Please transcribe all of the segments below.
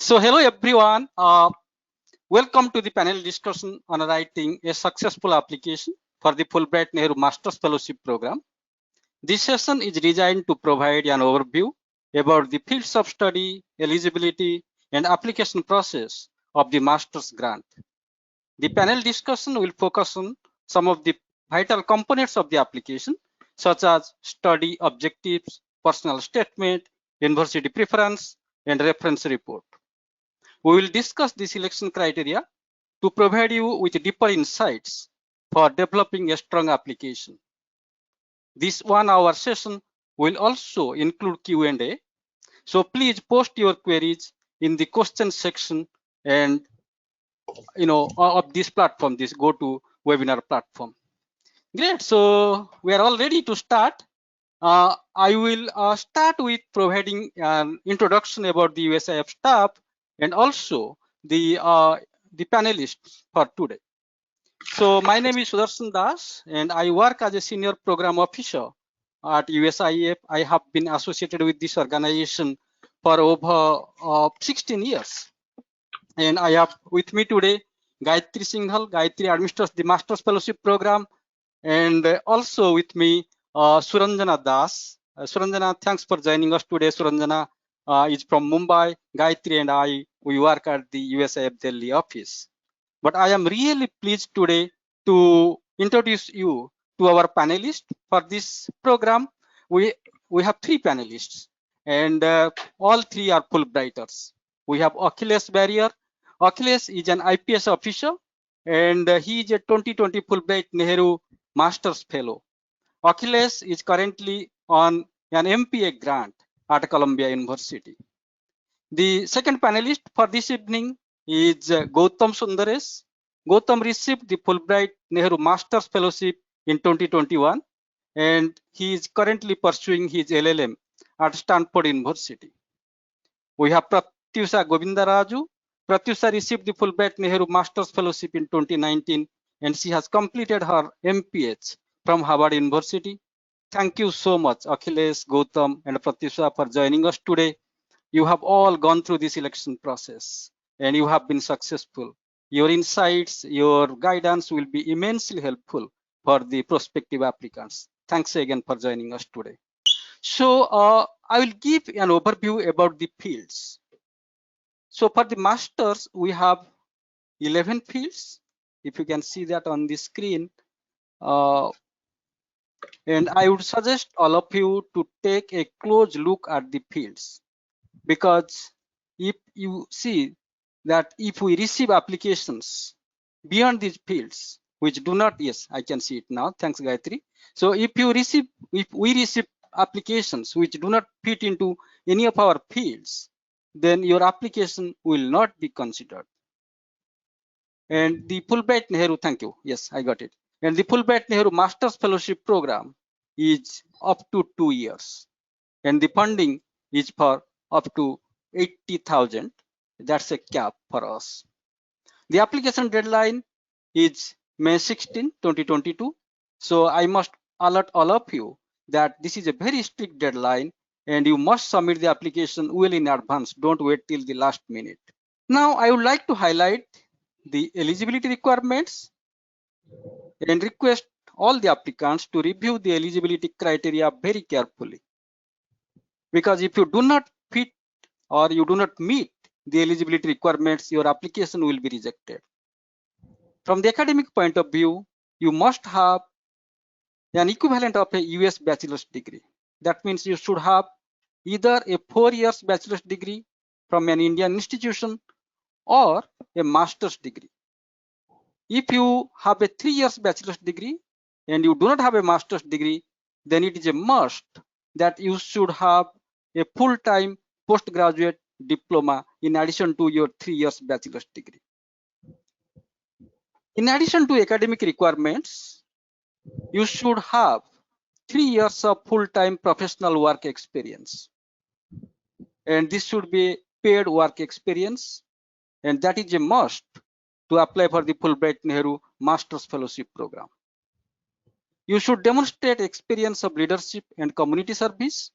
So hello everyone, welcome to the panel discussion on writing a successful application for the Fulbright-Nehru Master's Fellowship Program. This session is designed to provide an overview about the fields of study, eligibility, and application process of the Master's grant. The panel discussion will focus on some of the vital components of the application, such as study objectives, personal statement, university preference, and reference report. We will discuss the selection criteria to provide you with deeper insights for developing a strong application. This 1-hour session will also include Q&A, so please post your queries in the question section and of this platform, this GoToWebinar platform. Great, so we are all ready to start. I will start with providing an introduction about the USIEF staff and also the panelists for today. So my name is Sudarshan Das and I work as a senior program officer at USIEF. I have been associated with this organization for over 16 years. And I have with me today Gayatri Singhal. Gayatri administers the Master's Fellowship Program, and also with me Suranjana Das. Suranjana, thanks for joining us today. Suranjana is from Mumbai. Gayatri and I, we work at the USIEF Delhi office. But I am really pleased today to introduce you to our panelists for this program. We have 3 panelists, and all 3 are Fulbrighters. We have Achilles Barrier. Achilles is an IPS officer, and he is a 2020 Fulbright-Nehru Master's Fellow. Achilles is currently on an MPA grant at Columbia University. The second panelist for this evening is Gautam Sundaresh. Gautam received the Fulbright-Nehru Master's Fellowship in 2021, and he is currently pursuing his LLM at Stanford University. We have Pratyusha Govindaraju. Pratyusha received the Fulbright-Nehru Master's Fellowship in 2019, and she has completed her MPH from Harvard University. Thank you so much, Achilles, Gautam, and Pratyusha, for joining us today. You have all gone through the selection process, and you have been successful. Your insights, your guidance will be immensely helpful for the prospective applicants. Thanks again for joining us today. So I will give an overview about the fields. So for the masters, we have 11 fields. If you can see that on the screen. And I would suggest all of you to take a close look at the fields, because if you see that if we receive applications beyond these fields, which do not, yes, I can see it now. Thanks, Gayatri. So if we receive applications which do not fit into any of our fields, then your application will not be considered. And the Fulbright-Nehru, thank you. Yes, I got it. And the Fulbright-Nehru Master's Fellowship Program is up to 2 years. And the funding is for up to 80,000. That's a cap for us. The application deadline is May 16, 2022. So I must alert all of you that this is a very strict deadline and you must submit the application well in advance. Don't wait till the last minute. Now I would like to highlight the eligibility requirements and request all the applicants to review the eligibility criteria very carefully. Because if you do not fit or you do not meet the eligibility requirements, your application will be rejected. From the academic point of view, you must have an equivalent of a US bachelor's degree. That means you should have either a 4 years bachelor's degree from an Indian institution or a master's degree. If you have a 3 years bachelor's degree and you do not have a master's degree, then it is a must that you should have a full-time postgraduate diploma in addition to your 3 years bachelor's degree. In addition to academic requirements, you should have 3 years of full-time professional work experience. And this should be paid work experience, and that is a must to apply for the Fulbright-Nehru Master's Fellowship Program. You should demonstrate experience of leadership and community service,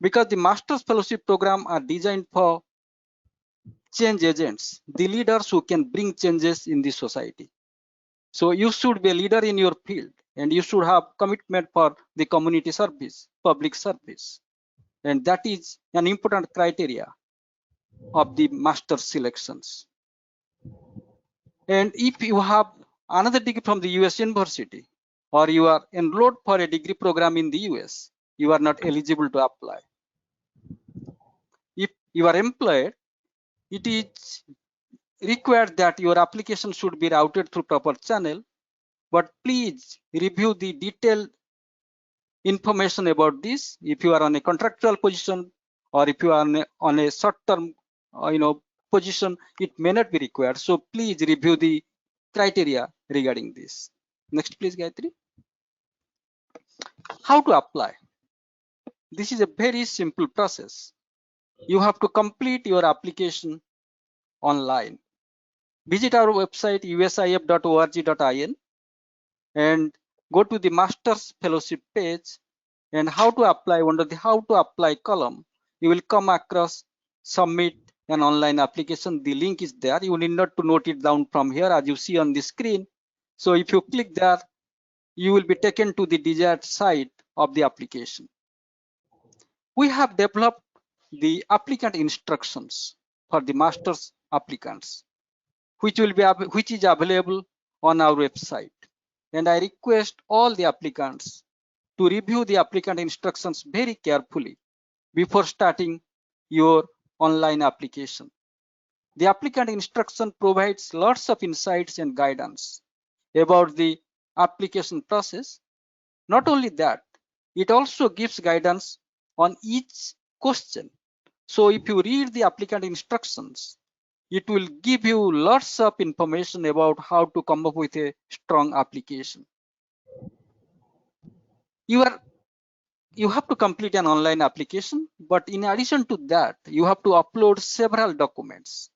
because the Master's Fellowship Program are designed for change agents, the leaders who can bring changes in the society. So you should be a leader in your field, and you should have commitment for the community service, public service. And that is an important criteria of the master selections. And if you have another degree from the US university, or you are enrolled for a degree program in the US, you are not eligible to apply. If you are employed, it is required that your application should be routed through proper channel, but please review the detailed information about this. If you are on a contractual position, or if you are on a short-term position, it may not be required. So please review the criteria regarding this. Next, please, Gayatri. How to apply? This is a very simple process. You have to complete your application online. Visit our website usief.org.in and go to the Master's Fellowship page, and how to apply. Under the how to apply column, you will come across submit an online application. The link is there. You need not to note it down from here as you see on the screen. So if you click there, you will be taken to the desired site of the application. We have developed the applicant instructions for the master's applicants, which is available on our website. And I request all the applicants to review the applicant instructions very carefully before starting your online application. The applicant instruction provides lots of insights and guidance about the application process. Not only that, it also gives guidance on each question. So if you read the applicant instructions, it will give you lots of information about how to come up with a strong application. You have to complete an online application, but in addition to that, you have to upload several documents.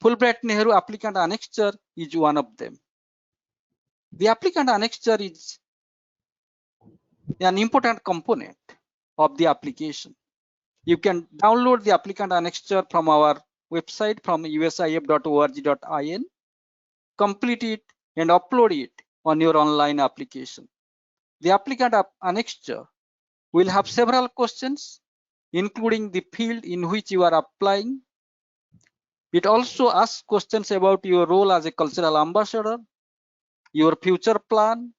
Fulbright-Nehru Applicant Annexure is one of them. The Applicant Annexure is an important component of the application. You can download the Applicant Annexure from our website from usief.org.in, complete it and upload it on your online application. The Applicant Annexure will have several questions, including the field in which you are applying. It also asks questions about your role as a cultural ambassador, your future plan,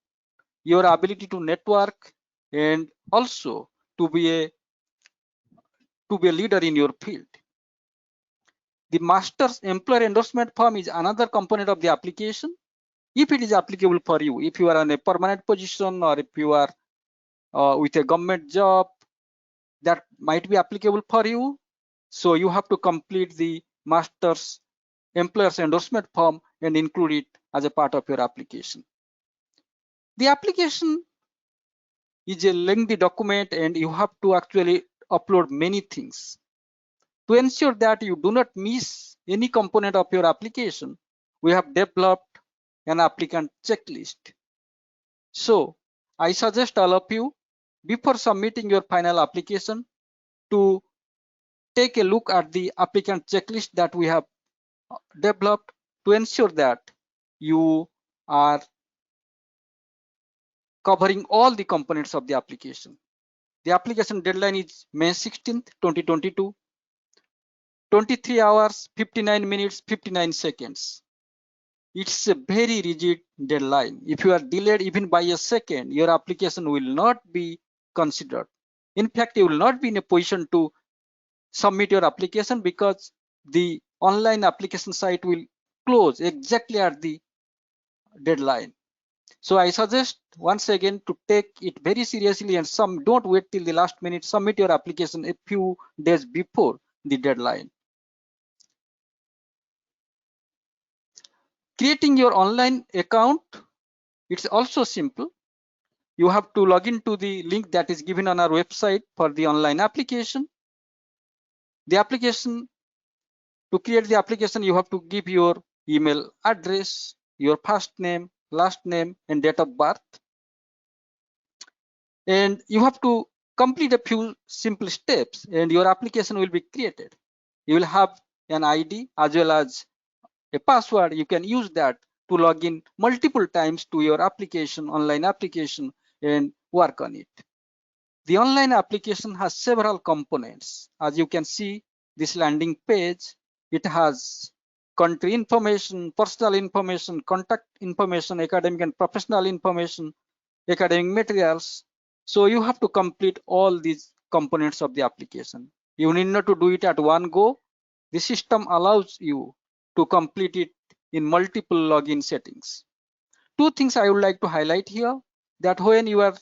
your ability to network, and also to be a leader in your field. The master's employer endorsement form is another component of the application. If it is applicable for you, if you are in a permanent position, or if you are with a government job, that might be applicable for you. So you have to complete the master's employer's endorsement form and include it as a part of your application. The application is a lengthy document, and you have to actually upload many things. To ensure that you do not miss any component of your application, we have developed an applicant checklist. So I suggest all of you, before submitting your final application, to take a look at the applicant checklist that we have developed to ensure that you are covering all the components of the application. The application deadline is May 16th, 2022, 23 hours, 59 minutes, 59 seconds. It's a very rigid deadline. If you are delayed even by a second, your application will not be considered. In fact, you will not be in a position to submit your application because the online application site will close exactly at the deadline. So I suggest once again to take it very seriously, and don't wait till the last minute. Submit your application a few days before the deadline. Creating your online account, it's also simple. You have to log into the link that is given on our website for the online application. The application, to create the application, you have to give your email address, your first name, last name, and date of birth. And you have to complete a few simple steps, and your application will be created. You will have an ID as well as a password, you can use that to log in multiple times to your application, online application, and work on it. The online application has several components. As you can see, this landing page, it has country information, personal information, contact information, academic and professional information, academic materials. So you have to complete all these components of the application. You need not to do it at one go. The system allows you to complete it in multiple login settings. Two things I would like to highlight here, that when you are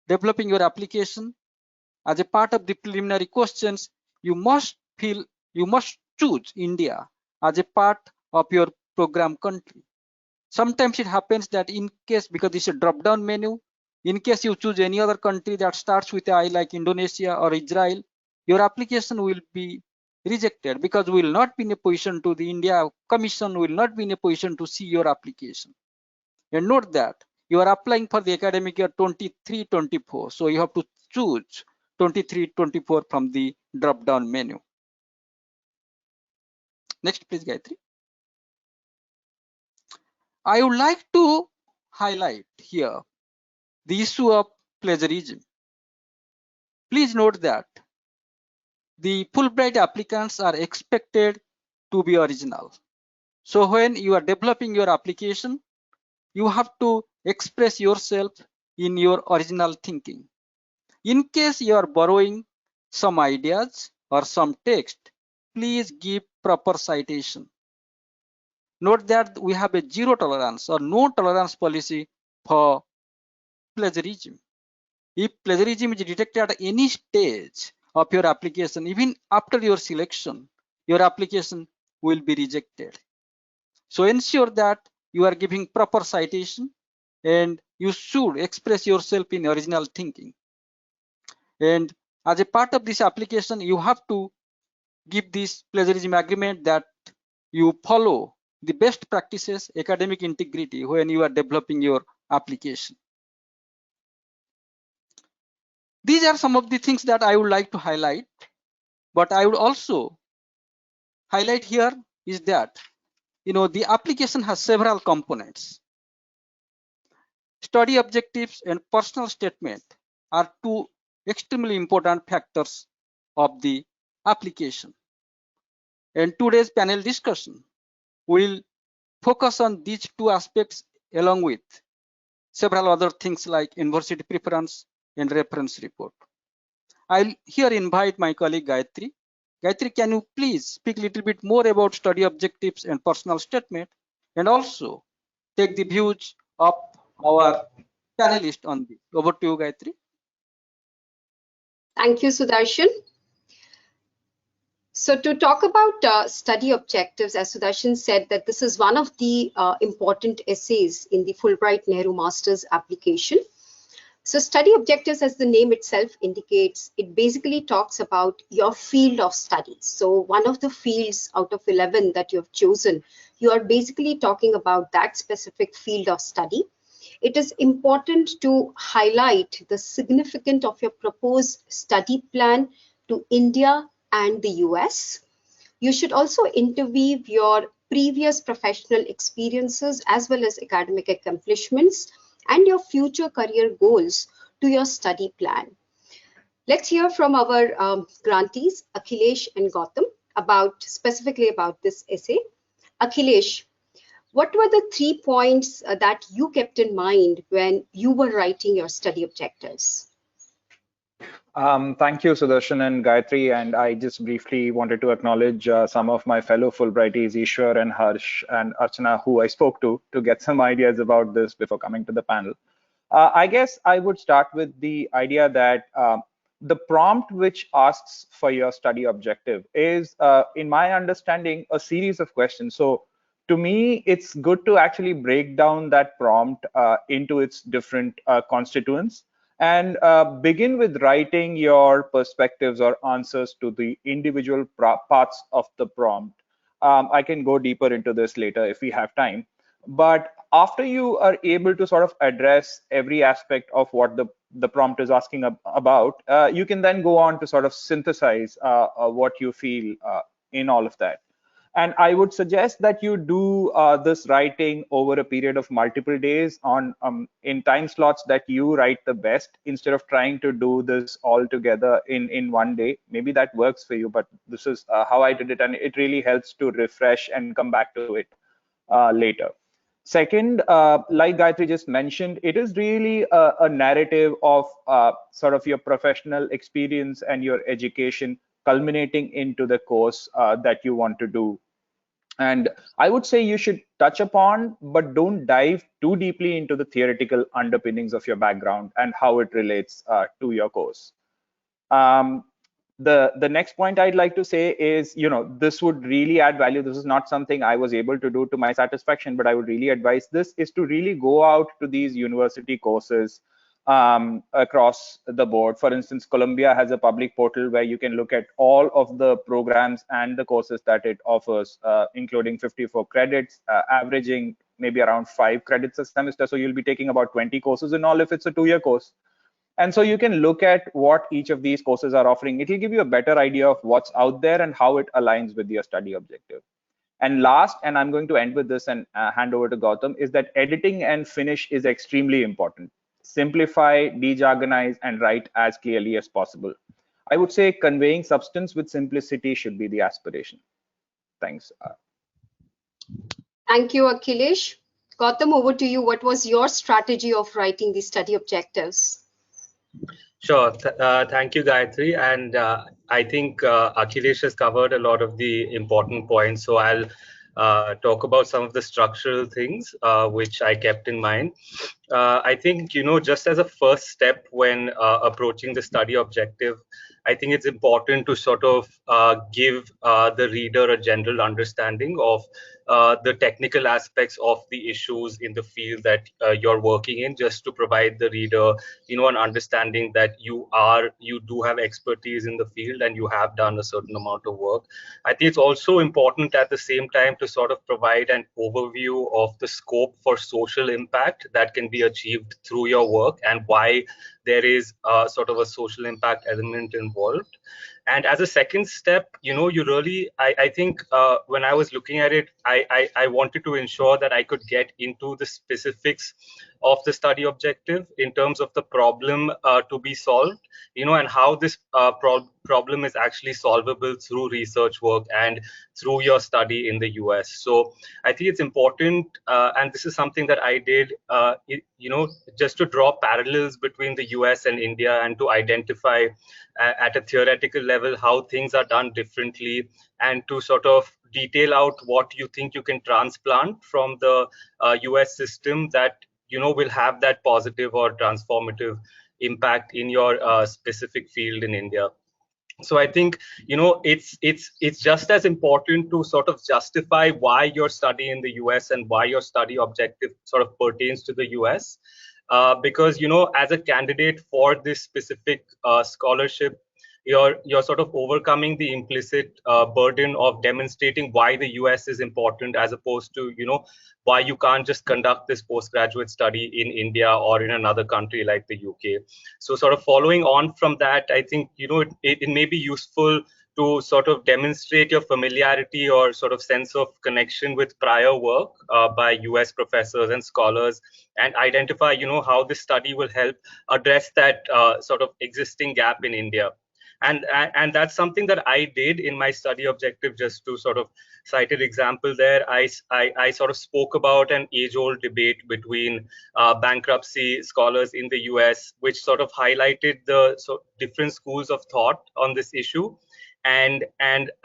developing your application, as a part of the preliminary questions, you must choose India as a part of your program country. Sometimes it happens that in case, because it's a drop down menu, in case you choose any other country that starts with I like Indonesia or Israel, your application will be rejected because we will not be in a position to, the India Commission will not be in a position to see your application. And note that you are applying for the academic year 23-24. So you have to choose 23-24 from the drop down menu. Next, please, Gayatri. I would like to highlight here the issue of plagiarism. Please note that the Fulbright applicants are expected to be original. So when you are developing your application, you have to express yourself in your original thinking. In case you are borrowing some ideas or some text, please give proper citation. Note that we have a zero tolerance or no tolerance policy for plagiarism. If plagiarism is detected at any stage of your application, even after your selection, your application will be rejected. So ensure that you are giving proper citation and you should express yourself in original thinking. And as a part of this application, you have to give this plagiarism agreement that you follow the best practices, academic integrity when you are developing your application. These are some of the things that I would like to highlight, but I would also highlight here is that, the application has several components. Study objectives and personal statement are two extremely important factors of the application. And today's panel discussion will focus on these two aspects along with several other things like university preference and reference report. I'll here invite my colleague Gayatri. Gayatri, can you please speak a little bit more about study objectives and personal statement, and also take the views of our panelists on this. Over to you, Gayatri. Thank you, Sudarshan. So to talk about study objectives, as Sudarshan said, that this is one of the important essays in the Fulbright-Nehru Master's application. So study objectives, as the name itself indicates, it basically talks about your field of study. So one of the fields out of 11 that you have chosen, you are basically talking about that specific field of study. It is important to highlight the significance of your proposed study plan to India and the US. You should also interweave your previous professional experiences as well as academic accomplishments and your future career goals to your study plan. Let's hear from our grantees, Akhilesh and Gautam, specifically about this essay. Akhilesh, what were the 3 points that you kept in mind when you were writing your study objectives? Thank you, Sudarshan and Gayatri. And I just briefly wanted to acknowledge some of my fellow Fulbrighties, Ishwar and Harsh and Archana, who I spoke to get some ideas about this before coming to the panel. I guess I would start with the idea that the prompt which asks for your study objective is, in my understanding, a series of questions. So to me, it's good to actually break down that prompt into its different constituents and begin with writing your perspectives or answers to the individual parts of the prompt. I can go deeper into this later if we have time. But after you are able to sort of address every aspect of what the prompt is asking about, you can then go on to sort of synthesize what you feel in all of that. And I would suggest that you do this writing over a period of multiple days on in time slots that you write the best, instead of trying to do this all together in one day. Maybe that works for you, but this is how I did it, and it really helps to refresh and come back to it later. Second, like Gayatri just mentioned, it is really a narrative of sort of your professional experience and your education culminating into the course that you want to do. And I would say you should touch upon, but don't dive too deeply into the theoretical underpinnings of your background and how it relates to your course. Um, the next point I'd like to say is, this would really add value. This is not something I was able to do to my satisfaction, but I would really advise this is to really go out to these university courses across the board. For instance, Columbia has a public portal where you can look at all of the programs and the courses that it offers, including 54 credits, averaging maybe around 5 credits a semester. So you'll be taking about 20 courses in all if it's a 2-year course. And so you can look at what each of these courses are offering. It will give you a better idea of what's out there and how it aligns with your study objective. And last, and I'm going to end with this and hand over to Gautam, is that editing and finish is extremely important. Simplify, dejargonize, and write as clearly as possible. I would say conveying substance with simplicity should be the aspiration. Thanks. Thank you, Akhilesh. Gautam, over to you. What was your strategy of writing the study objectives? Sure. Thank you, Gayatri. And I think Akhilesh has covered a lot of the important points. So I'll talk about some of the structural things which I kept in mind. I think, just as a first step when approaching the study objective, I think it's important to sort of give the reader a general understanding of the technical aspects of the issues in the field that you're working in, just to provide the reader, an understanding that you do have expertise in the field and you have done a certain amount of work. I think it's also important at the same time to sort of provide an overview of the scope for social impact that can be achieved through your work and why there is sort of a social impact element involved. And as a second step, I think when I was looking at it, I wanted to ensure that I could get into the specifics of the study objective in terms of the problem to be solved, and how this problem is actually solvable through research work and through your study in the US. So I think it's important, and this is something that I did, just to draw parallels between the US and India and to identify at a theoretical level how things are done differently, and to sort of detail out what you think you can transplant from the US system that will have that positive or transformative impact in your specific field in India. So I think it's just as important to sort of justify why you're studying in the US and why your study objective sort of pertains to the US, because as a candidate for this specific scholarship, you're sort of overcoming the implicit burden of demonstrating why the US is important, as opposed to why you can't just conduct this postgraduate study in India or in another country like the UK. So sort of following on from that, I think it may be useful to sort of demonstrate your familiarity or sort of sense of connection with prior work by US professors and scholars, and identify how this study will help address that sort of existing gap in India. And that's something that I did in my study objective. Just to sort of cite an example there, I sort of spoke about an age-old debate between bankruptcy scholars in the US, which sort of highlighted the different schools of thought on this issue. And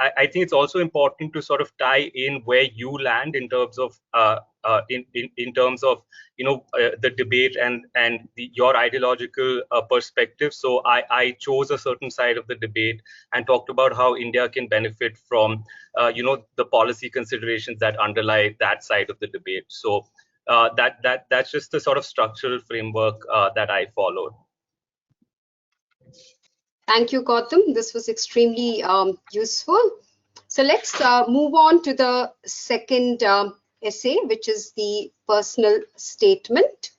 I think it's also important to sort of tie in where you land in terms of in terms of the debate and your ideological perspective. So I chose a certain side of the debate and talked about how India can benefit from the policy considerations that underlie that side of the debate. So that's just the sort of structural framework that I followed. Thank you, Gautam. This was extremely useful. So let's move on to the second essay, which is the personal statement.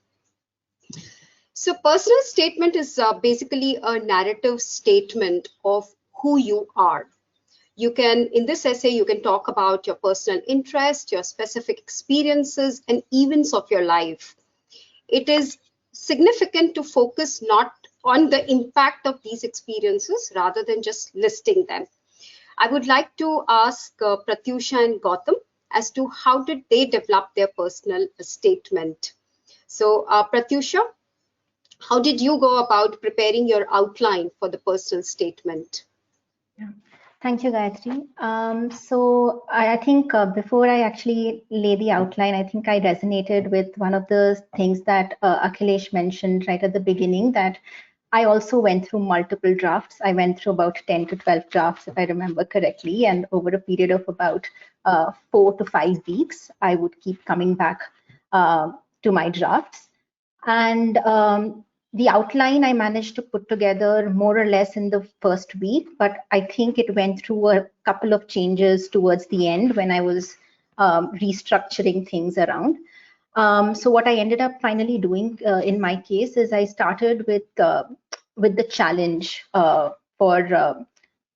So personal statement is basically a narrative statement of who you are. You can, in this essay, you can talk about your personal interest, your specific experiences, and events of your life. It is significant to focus not on the impact of these experiences rather than just listing them. I would like to ask Pratyusha and Gautam as to how did they develop their personal statement. So Pratyusha, how did you go about preparing your outline for the personal statement? Yeah. Thank you, Gayatri. So I think before I actually lay the outline, I think I resonated with one of the things that Akhilesh mentioned right at the beginning, that I also went through multiple drafts. I went through about 10 to 12 drafts, if I remember correctly, and over a period of about 4 to 5 weeks, I would keep coming back to my drafts. And the outline I managed to put together more or less in the first week, but I think it went through a couple of changes towards the end when I was restructuring things around. So what I ended up finally doing in my case is I started with the challenge for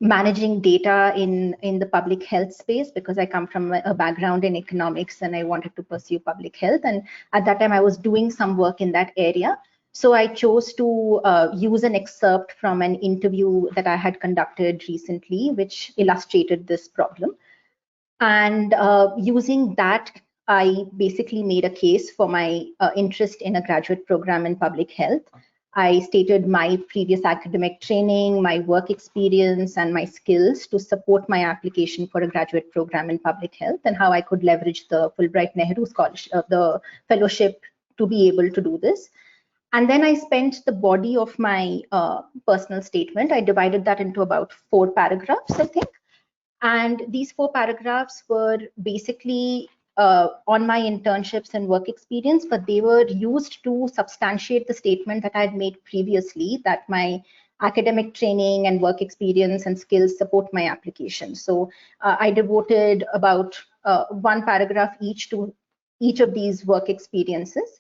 managing data in the public health space, because I come from a background in economics and I wanted to pursue public health. And at that time I was doing some work in that area. So I chose to use an excerpt from an interview that I had conducted recently, which illustrated this problem. And using that, I basically made a case for my interest in a graduate program in public health. I stated my previous academic training, my work experience, and my skills to support my application for a graduate program in public health, and how I could leverage the Fulbright-Nehru scholarship, the fellowship, to be able to do this. And then I spent the body of my personal statement. I divided that into about 4 paragraphs, I think. And these 4 paragraphs were basically on my internships and work experience, but they were used to substantiate the statement that I had made previously, that my academic training and work experience and skills support my application. So I devoted about 1 paragraph each to each of these work experiences.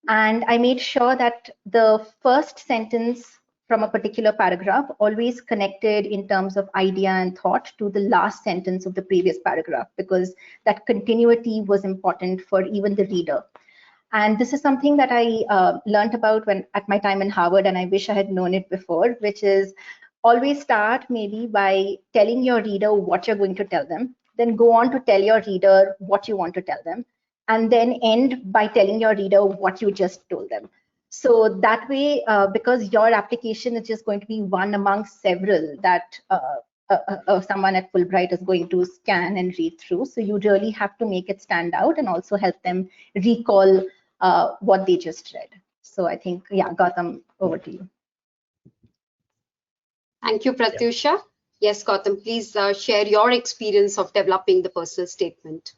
And I made sure that the first sentence from a particular paragraph always connected in terms of idea and thought to the last sentence of the previous paragraph, because that continuity was important for even the reader. And this is something that I learned about when at my time in Harvard, and I wish I had known it before, which is always start maybe by telling your reader what you're going to tell them, then go on to tell your reader what you want to tell them, and then end by telling your reader what you just told them. So that way, because your application is just going to be one among several that someone at Fulbright is going to scan and read through. So you really have to make it stand out and also help them recall what they just read. So I think, yeah, Gautam, over to you. Thank you, Pratyusha. Yes, Gautam, please share your experience of developing the personal statement.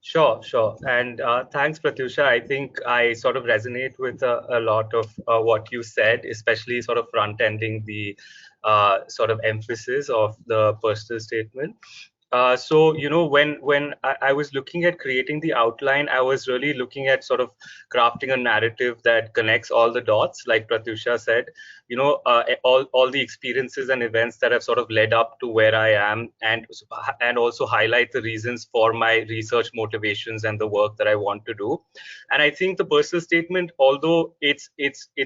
Sure. And thanks, Pratyusha. I think I sort of resonate with a lot of what you said, especially sort of front-ending the sort of emphasis of the personal statement. So, you know, when I was looking at creating the outline, I was really looking at sort of crafting a narrative that connects all the dots, like Pratyusha said, you know, all the experiences and events that have sort of led up to where I am, and also highlight the reasons for my research motivations and the work that I want to do. And I think the personal statement, although it's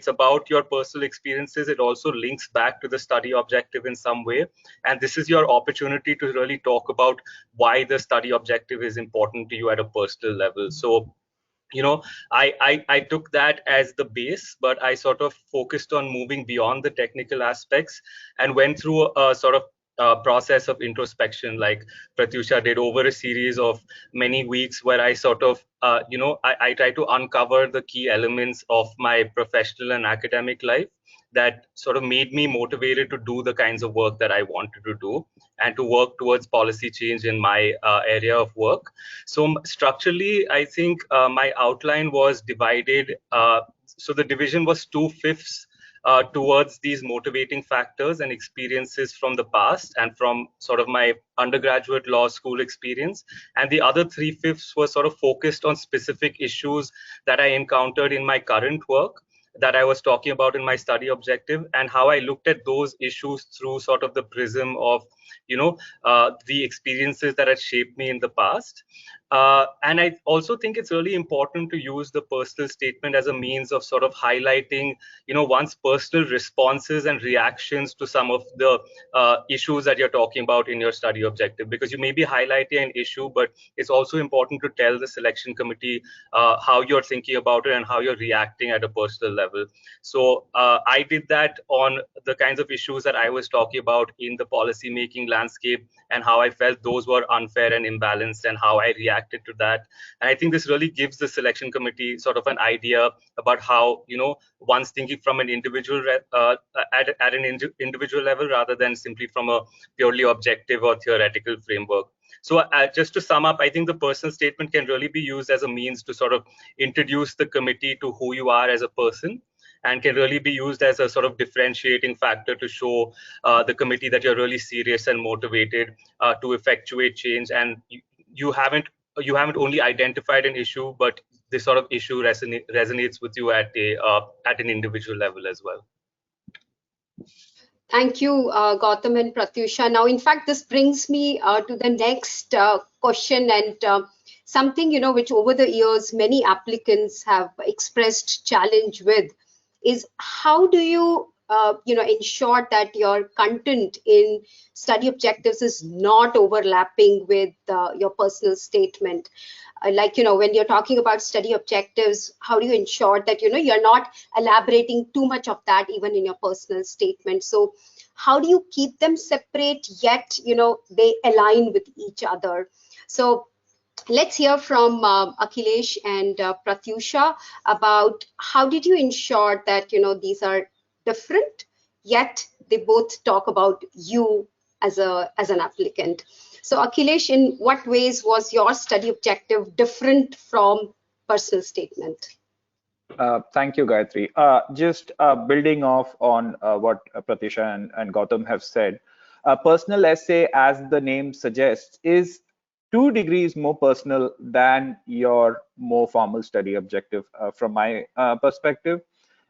about your personal experiences, it also links back to the study objective in some way. And this is your opportunity to really talk about why the study objective is important to you at a personal level. So, you know, I took that as the base, but I sort of focused on moving beyond the technical aspects and went through a sort of process of introspection, like Pratyusha did, over a series of many weeks, where I sort of, you know, I try to uncover the key elements of my professional and academic life that sort of made me motivated to do the kinds of work that I wanted to do and to work towards policy change in my area of work. So structurally, I think my outline was divided. So the division was 2/5 towards these motivating factors and experiences from the past and from sort of my undergraduate law school experience. And the other 3/5 was sort of focused on specific issues that I encountered in my current work. that I was talking about in my study objective, and how I looked at those issues through sort of the prism of, the experiences that had shaped me in the past. And I also think it's really important to use the personal statement as a means of sort of highlighting, one's personal responses and reactions to some of the issues that you're talking about in your study objective, because you may be highlighting an issue, but it's also important to tell the selection committee how you're thinking about it and how you're reacting at a personal level. So I did that on the kinds of issues that I was talking about in the policy making landscape, and how I felt those were unfair and imbalanced, and how I reacted to that. And I think this really gives the selection committee sort of an idea about how, one's thinking from an individual at an individual level, rather than simply from a purely objective or theoretical framework. So just to sum up, I think the personal statement can really be used as a means to sort of introduce the committee to who you are as a person, and can really be used as a sort of differentiating factor to show the committee that you're really serious and motivated to effectuate change. And you haven't only identified an issue, but this sort of issue resonates with you at an individual level as well. Thank you, Gautam and Pratyusha. Now, in fact, this brings me to the next question, and something, which over the years many applicants have expressed challenge with is how do you, ensure that your content in study objectives is not overlapping with your personal statement. When you're talking about study objectives, how do you ensure that, you're not elaborating too much of that even in your personal statement? So how do you keep them separate, yet, they align with each other? So let's hear from Akhilesh and Pratyusha about how did you ensure that, these are different, yet they both talk about you as an applicant. So Akhilesh, in what ways was your study objective different from personal statement? Thank you, Gayatri. Just building off on what Pratyusha and Gautam have said, a personal essay, as the name suggests, is 2 degrees more personal than your more formal study objective from my perspective.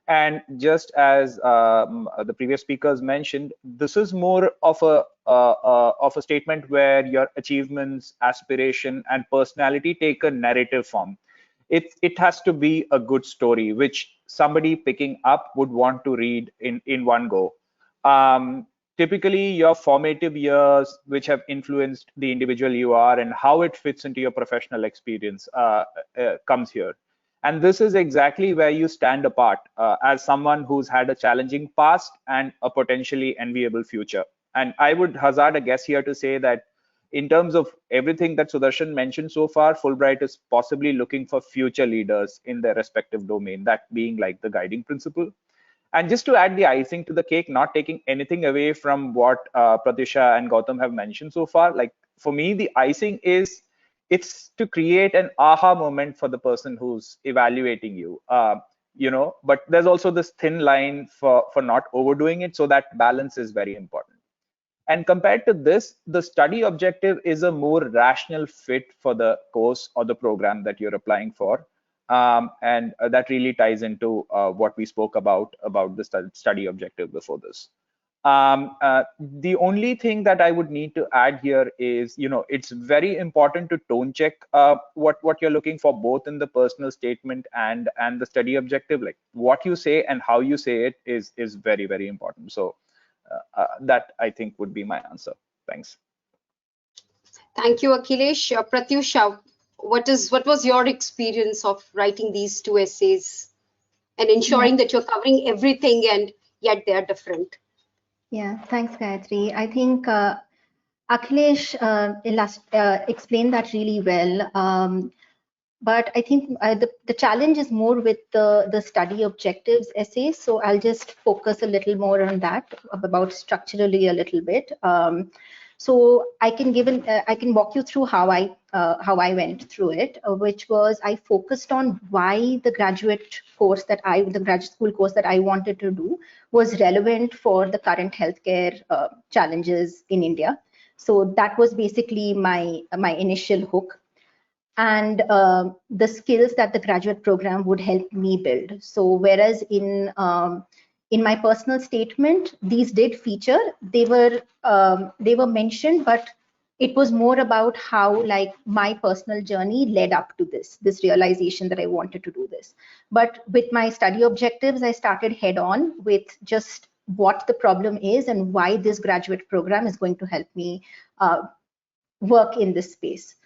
And just as the previous speakers mentioned, this is more of a statement where your achievements, aspiration, and personality take a narrative form. It has to be a good story, which somebody picking up would want to read in one go. Typically, your formative years, which have influenced the individual you are and how it fits into your professional experience, comes here. And this is exactly where you stand apart as someone who's had a challenging past and a potentially enviable future. And I would hazard a guess here to say that in terms of everything that Sudarshan mentioned so far, Fulbright is possibly looking for future leaders in their respective domain, that being like the guiding principle. And just to add the icing to the cake, not taking anything away from what Pratyusha and Gautam have mentioned so far, like for me, the icing is it's to create an aha moment for the person who's evaluating you, but there's also this thin line for not overdoing it. So that balance is very important. And compared to this, the study objective is a more rational fit for the course or the program that you're applying for. And that really ties into what we spoke about the study objective before this. The only thing that I would need to add here is, it's very important to tone check what you're looking for, both in the personal statement and the study objective. Like what you say and how you say it is very, very important. So that I think would be my answer. Thanks. Thank you, Akhilesh. Pratyusha, what was your experience of writing these 2 essays and ensuring that you're covering everything and yet they're different? Yeah, thanks, Gayatri. I think Akhilesh explained that really well. But I think the challenge is more with the study objectives essays. So I'll just focus a little more on that, about structurally a little bit. So I can walk you through how I went through it, which was I focused on why the graduate school course that I wanted to do was relevant for the current healthcare challenges in India. So that was basically my initial hook. and the skills that the graduate program would help me build. So whereas in my personal statement, these did feature, they were mentioned, but it was more about how like my personal journey led up to this realization that I wanted to do this. But with my study objectives, I started head on with just what the problem is and why this graduate program is going to help me work in this space.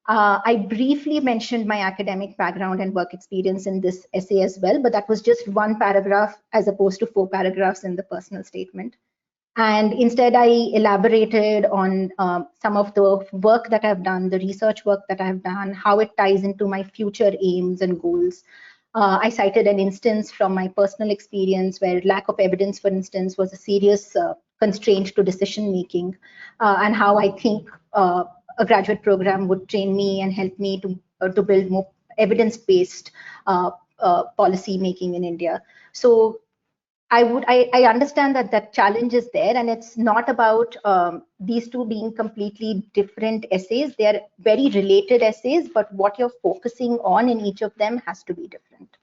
I briefly mentioned my academic background and work experience in this essay as well, but that was just one paragraph as opposed to 4 paragraphs in the personal statement. And instead, I elaborated on some of the work that I've done, the research work that I've done, how it ties into my future aims and goals. I cited an instance from my personal experience where lack of evidence, for instance, was a serious constraint to decision making, and how I think a graduate program would train me and help me to build more evidence-based policy making in India. So I understand that challenge is there, and it's not about these two being completely different essays. They are very related essays, but what you're focusing on in each of them has to be different.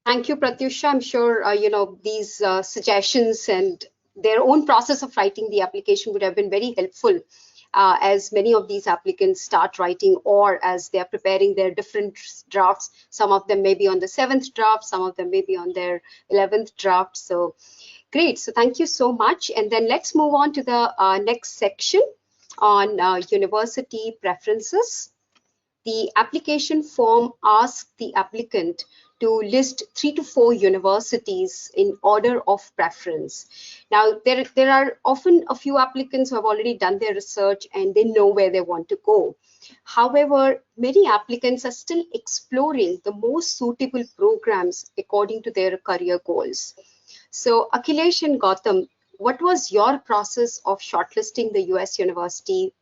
Thank you, Pratyusha. I'm sure these suggestions and their own process of writing the application would have been very helpful as many of these applicants start writing, or as they're preparing their different drafts. Some of them may be on the 7th draft, some of them may be on their 11th draft. So great. So thank you so much. And then let's move on to the next section on university preferences. The application form asks the applicant to list 3 to 4 universities in order of preference. Now, there are often a few applicants who have already done their research and they know where they want to go. However, many applicants are still exploring the most suitable programs according to their career goals. So, Akhilesh and Gautam, what was your process of shortlisting the US university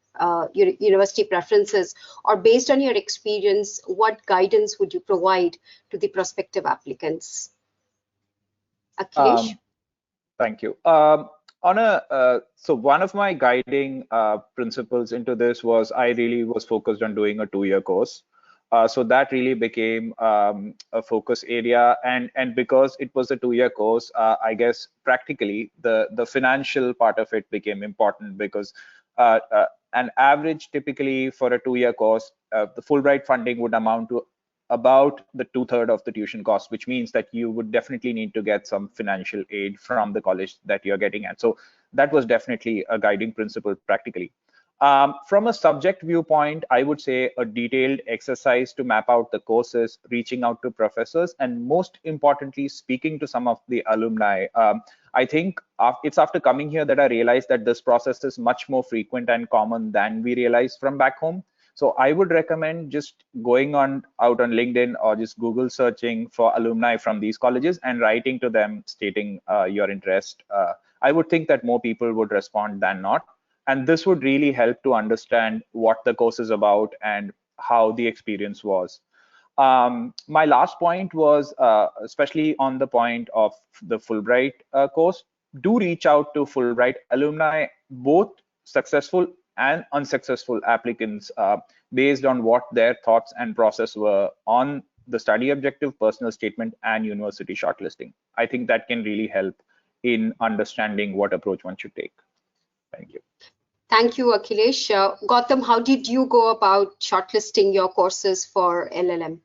preferences, or based on your experience, what guidance would you provide to the prospective applicants? Akhilesh? Thank you. So one of my guiding principles into this was I really was focused on doing a 2-year course. So that really became a focus area, and because it was a 2-year course, I guess practically the financial part of it became important, because an average typically for a 2-year course, the Fulbright funding would amount to about the 2/3 of the tuition cost, which means that you would definitely need to get some financial aid from the college that you're getting at. So that was definitely a guiding principle practically. From a subject viewpoint, I would say a detailed exercise to map out the courses, reaching out to professors, and most importantly, speaking to some of the alumni. I think it's after coming here that I realized that this process is much more frequent and common than we realized from back home. So I would recommend just going out on LinkedIn or just Google searching for alumni from these colleges and writing to them stating your interest. I would think that more people would respond than not. And this would really help to understand what the course is about and how the experience was. My last point was, especially on the point of the Fulbright course, do reach out to Fulbright alumni, both successful and unsuccessful applicants, based on what their thoughts and process were on the study objective, personal statement, and university shortlisting. I think that can really help in understanding what approach one should take. Thank you. Thank you, Akhilesh. Gautam, how did you go about shortlisting your courses for LLM?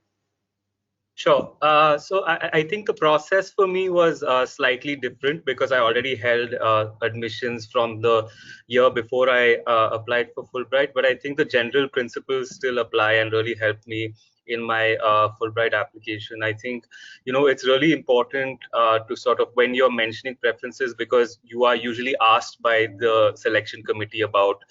Sure. So I think the process for me was slightly different, because I already held admissions from the year before I applied for Fulbright. But I think the general principles still apply and really helped me in my Fulbright application. I think, it's really important to sort of, when you're mentioning preferences, because you are usually asked by the selection committee about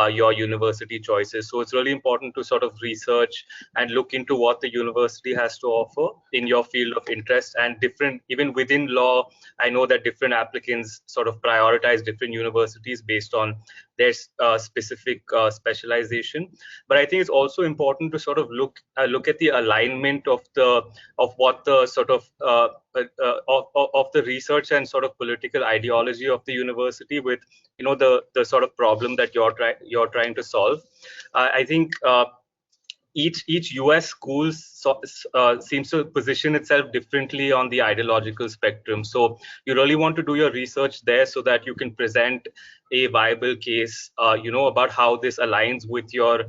your university choices. So it's really important to sort of research and look into what the university has to offer in your field of interest. And different, even within law, I know that different applicants sort of prioritize different universities based on their specific specialization. But I think it's also important to sort of look look at the alignment of what the sort of the research and sort of political ideology of the university with the sort of problem that you're trying to solve. I think each US school seems to position itself differently on the ideological spectrum. So you really want to do your research there so that you can present a viable case, about how this aligns with your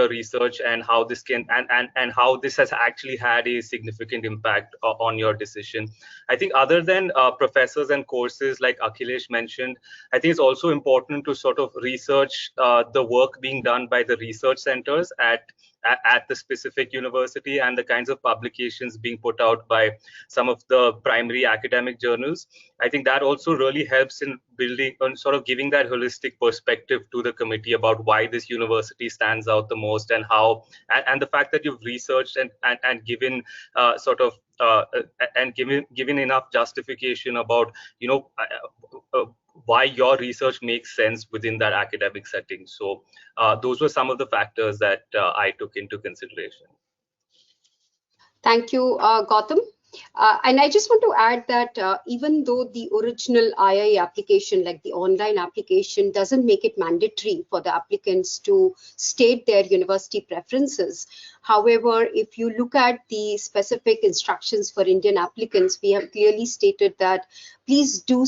research and how this can and how this has actually had a significant impact on your decision. I think other than professors and courses like Akhilesh mentioned, I think it's also important to sort of research the work being done by the research centers at the specific university and the kinds of publications being put out by some of the primary academic journals. I think that also really helps in building and sort of giving that holistic perspective to the committee about why this university stands out the most and how, and the fact that you've researched and given given enough justification about why your research makes sense within that academic setting. So those were some of the factors that I took into consideration. Thank you, Gautam. And I just want to add that even though the original IIE application, like the online application, doesn't make it mandatory for the applicants to state their university preferences. However, if you look at the specific instructions for Indian applicants, we have clearly stated that please do,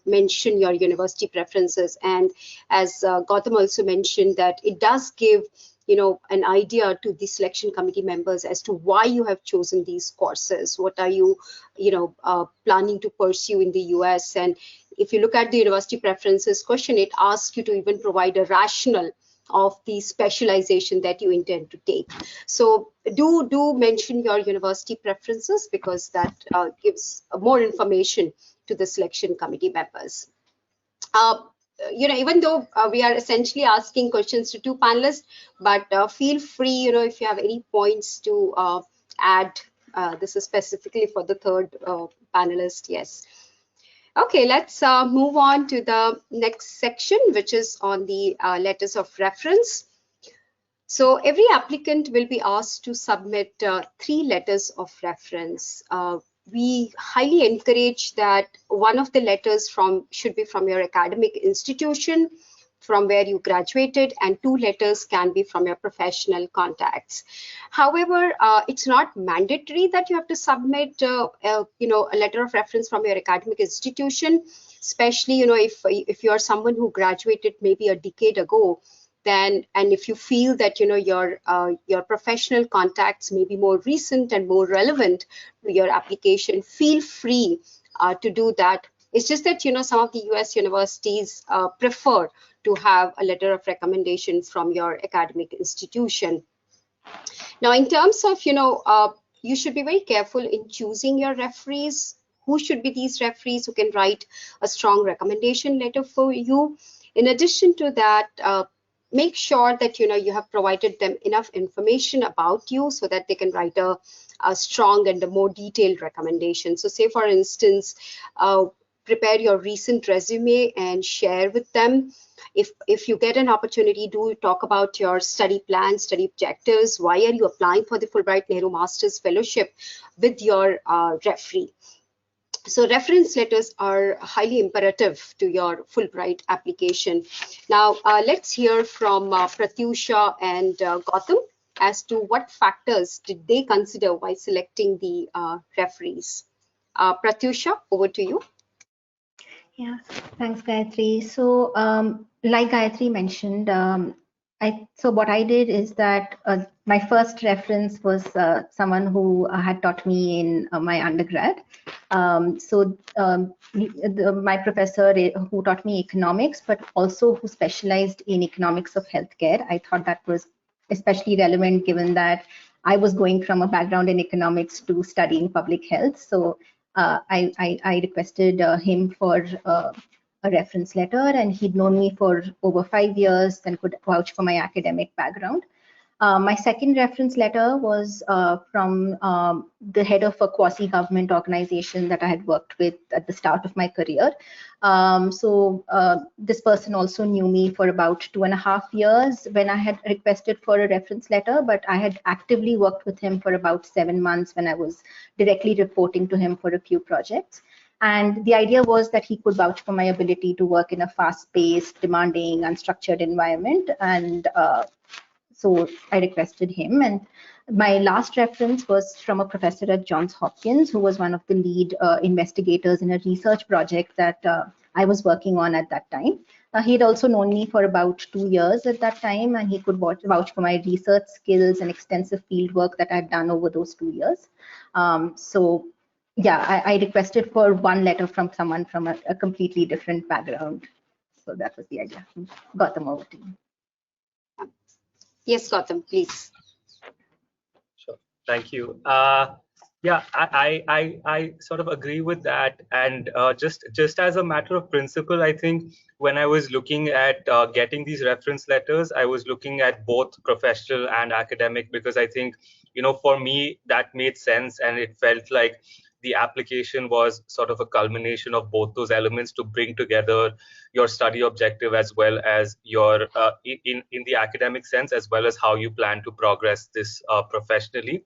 mention your university preferences. And as Gautam also mentioned, that it does give an idea to the selection committee members as to why you have chosen these courses. What are you, planning to pursue in the US? And if you look at the university preferences question, it asks you to even provide a rationale of the specialization that you intend to take. So do mention your university preferences, because that gives more information to the selection committee members. Even though we are essentially asking questions to two panelists, but feel free, if you have any points to add. This is specifically for the third panelist. Yes. Okay, let's move on to the next section, which is on the letters of reference. So every applicant will be asked to submit 3 letters of reference. We highly encourage that one of the letters should be from your academic institution, from where you graduated, and 2 letters can be from your professional contacts. However, it's not mandatory that you have to submit a letter of reference from your academic institution, especially if you are someone who graduated maybe a decade ago. And if you feel that your professional contacts may be more recent and more relevant to your application, feel free to do that. It's just that some of the US universities prefer to have a letter of recommendation from your academic institution. Now, in terms of you should be very careful in choosing your referees. Who should be these referees who can write a strong recommendation letter for you? In addition to that, make sure that you have provided them enough information about you so that they can write a strong and a more detailed recommendation. So say, for instance, prepare your recent resume and share with them. If you get an opportunity, do talk about your study plan, study objectives. Why are you applying for the Fulbright-Nehru Master's Fellowship with your referee? So reference letters are highly imperative to your Fulbright application. Now, let's hear from Pratyusha and Gautam as to what factors did they consider while selecting the referees. Pratyusha, over to you. Yeah, thanks, Gayatri. So, like Gayatri mentioned, so what I did is that my first reference was someone who had taught me in my undergrad. My professor who taught me economics, but also who specialized in economics of healthcare. I thought that was especially relevant given that I was going from a background in economics to studying public health. So I requested him for a reference letter, and he'd known me for over 5 years and could vouch for my academic background. My second reference letter was from the head of a quasi-government organization that I had worked with at the start of my career. This person also knew me for about 2.5 years when I had requested for a reference letter, but I had actively worked with him for about 7 months when I was directly reporting to him for a few projects. And the idea was that he could vouch for my ability to work in a fast-paced, demanding, unstructured environment. And so I requested him. And my last reference was from a professor at Johns Hopkins, who was one of the lead investigators in a research project that I was working on at that time. He had also known me for about 2 years at that time, and he could vouch for my research skills and extensive field work that I'd done over those 2 years. Yeah, I requested for one letter from someone from a completely different background. So that was the idea. Gautam, over to you. Yes, Gautam, please. Sure. Thank you. Yeah, I sort of agree with that. And just as a matter of principle, I think when I was looking at getting these reference letters, I was looking at both professional and academic, because I think, for me, that made sense. And it felt like the application was sort of a culmination of both those elements to bring together your study objective as well as your in the academic sense, as well as how you plan to progress this professionally.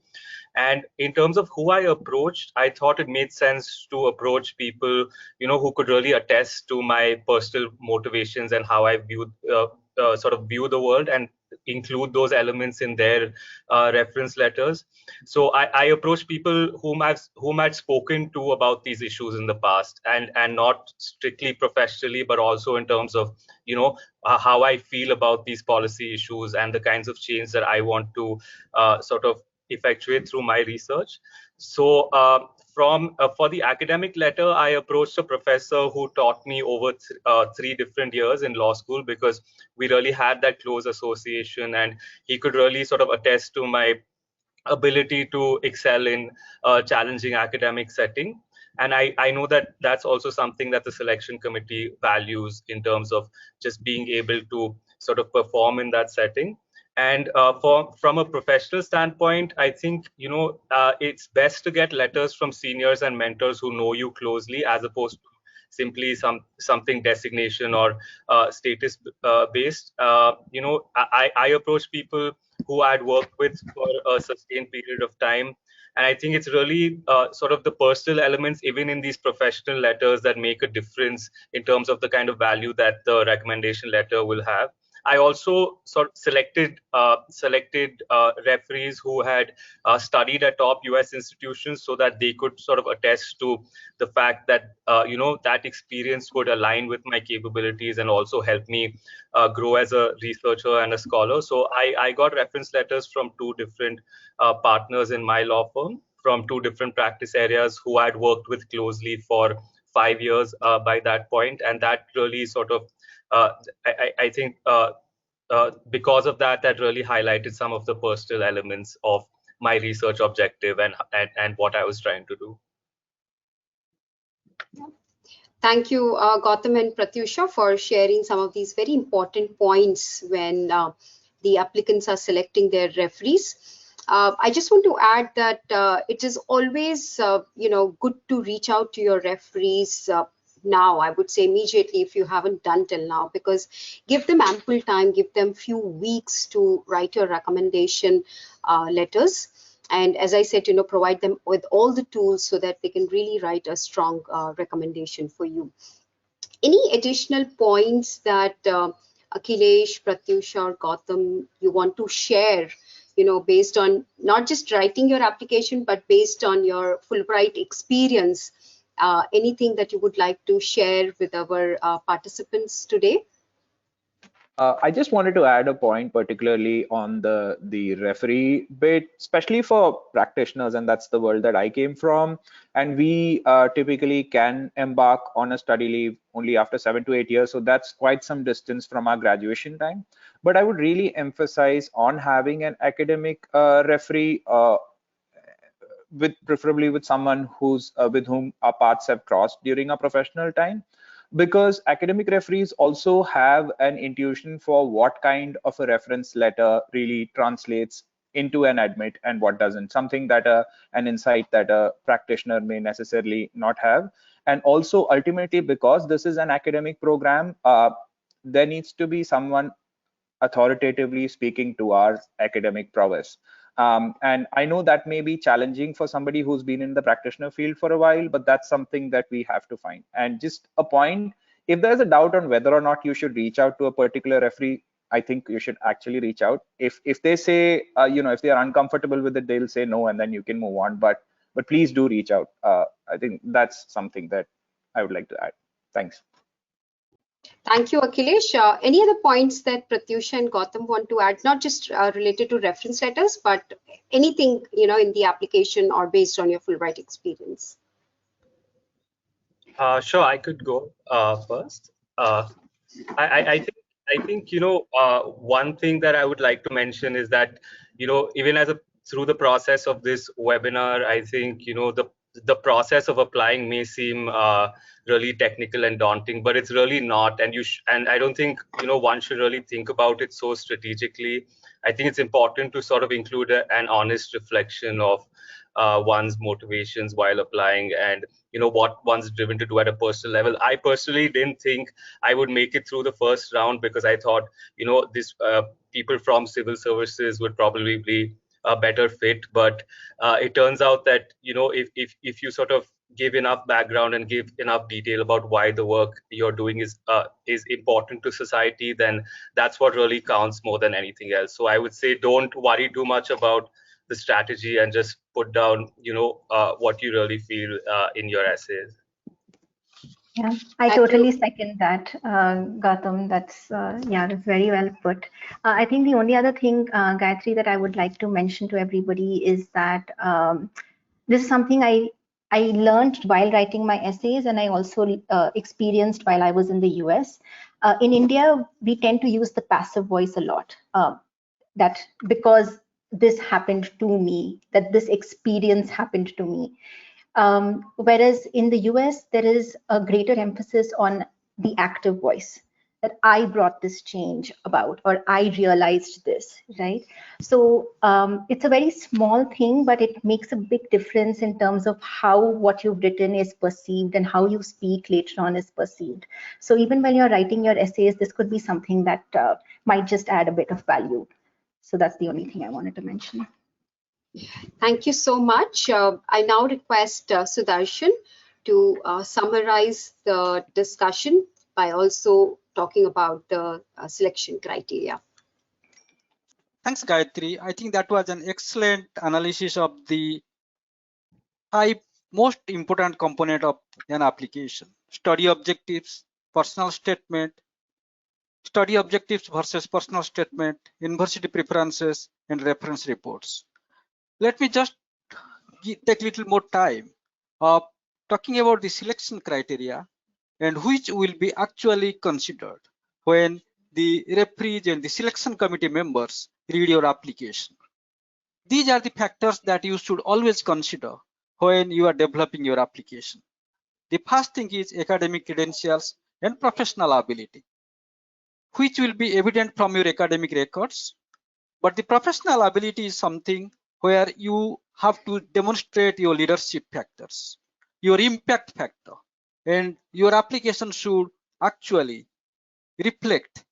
And in terms of who I approached, I thought it made sense to approach people, who could really attest to my personal motivations and how I view the world, and include those elements in their reference letters. So I approached people whom I'd spoken to about these issues in the past, and not strictly professionally, but also in terms of how I feel about these policy issues and the kinds of change that I want to sort of effectuate through my research. So for the academic letter, I approached a professor who taught me over 3 different years in law school, because we really had that close association, and he could really sort of attest to my ability to excel in a challenging academic setting. And I know that that's also something that the selection committee values, in terms of just being able to sort of perform in that setting. And from a professional standpoint, I think, it's best to get letters from seniors and mentors who know you closely, as opposed to simply something designation or status based. I approach people who I'd worked with for a sustained period of time. And I think it's really sort of the personal elements, even in these professional letters, that make a difference in terms of the kind of value that the recommendation letter will have. I also sort of selected referees who had studied at top US institutions, so that they could sort of attest to the fact that that experience would align with my capabilities and also help me grow as a researcher and a scholar. So I got reference letters from 2 different partners in my law firm, from 2 different practice areas who I'd worked with closely for 5 years by that point. And that really sort of I think because of that, that really highlighted some of the personal elements of my research objective and what I was trying to do. Thank you, Gautam and Pratyusha, for sharing some of these very important points when the applicants are selecting their referees. I just want to add that it is always, good to reach out to your referees now. I would say immediately, if you haven't done till now, because give them ample time, give them few weeks to write your recommendation letters. And as I said, provide them with all the tools so that they can really write a strong recommendation for you. Any additional points that Akhilesh, Pratyusha, or Gautam, you want to share, based on not just writing your application, but based on your Fulbright experience? Anything that you would like to share with our participants today? I just wanted to add a point, particularly on the referee bit, especially for practitioners, and that's the world that I came from. And we typically can embark on a study leave only after 7 to 8 years, so that's quite some distance from our graduation time. But I would really emphasize on having an academic referee, preferably with someone with whom our paths have crossed during our professional time. because academic referees also have an intuition for what kind of a reference letter really translates into an admit and what doesn't, something that an insight that a practitioner may necessarily not have. And also ultimately, because this is an academic program, there needs to be someone authoritatively speaking to our academic prowess. And I know that may be challenging for somebody who's been in the practitioner field for a while, but that's something that we have to find. And just a point, if there's a doubt on whether or not you should reach out to a particular referee, I think you should actually reach out. If they say, if they are uncomfortable with it, they'll say no, and then you can move on. But please do reach out. I think that's something that I would like to add. Thanks. Thank you, Akhilesh. Any other points that Pratyusha and Gautam want to add, not just related to reference letters, but anything, in the application or based on your Fulbright experience? Sure, I could go first. I think one thing that I would like to mention is that even through the process of this webinar, I think the process of applying may seem really technical and daunting, but it's really not. And I don't think one should really think about it so strategically. I think it's important to sort of include an honest reflection of one's motivations while applying, and what one's driven to do at a personal level. I personally didn't think I would make it through the first round because I thought this people from civil services would probably be a better fit, but it turns out that if you sort of give enough background and give enough detail about why the work you're doing is important to society, then that's what really counts more than anything else. So I would say don't worry too much about the strategy and just put down what you really feel in your essays. Yeah, I totally second that, Gautam. That's that's very well put. I think the only other thing, Gayatri, that I would like to mention to everybody is that this is something I learned while writing my essays, and I also experienced while I was in the US. In India, we tend to use the passive voice a lot. That because this happened to me, that this experience happened to me. Whereas in the US, there is a greater emphasis on the active voice, that I brought this change about, or I realized this, right? So it's a very small thing, but it makes a big difference in terms of how what you've written is perceived and how you speak later on is perceived. So even when you're writing your essays, this could be something that might just add a bit of value. So that's the only thing I wanted to mention. Thank you so much. I now request Sudarshan to summarize the discussion by also talking about the selection criteria. Thanks, Gayatri. I think that was an excellent analysis of the 5 most important component of an application: study objectives, personal statement, study objectives versus personal statement, university preferences, and reference reports. Let me just take a little more time of talking about the selection criteria and which will be actually considered when the referees and the selection committee members read your application. These are the factors that you should always consider when you are developing your application. The first thing is academic credentials and professional ability, which will be evident from your academic records. But the professional ability is something where you have to demonstrate your leadership factors, your impact factor, and your application should actually reflect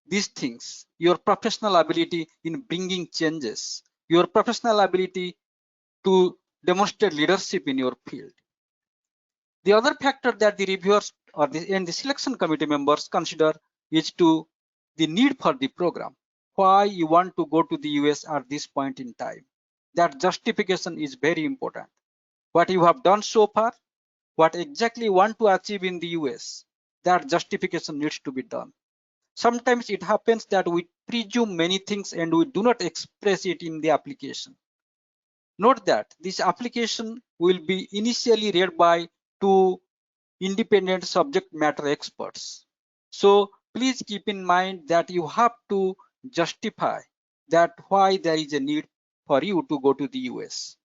these things: your professional ability in bringing changes, your professional ability to demonstrate leadership in your field. The other factor that the reviewers and the selection committee members consider is to the need for the program, why you want to go to the US at this point in time. That justification is very important. What you have done so far, what exactly you want to achieve in the US, that justification needs to be done. Sometimes it happens that we presume many things and we do not express it in the application. Note that this application will be initially read by 2 independent subject matter experts. So please keep in mind that you have to justify that why there is a need for you to go to the US.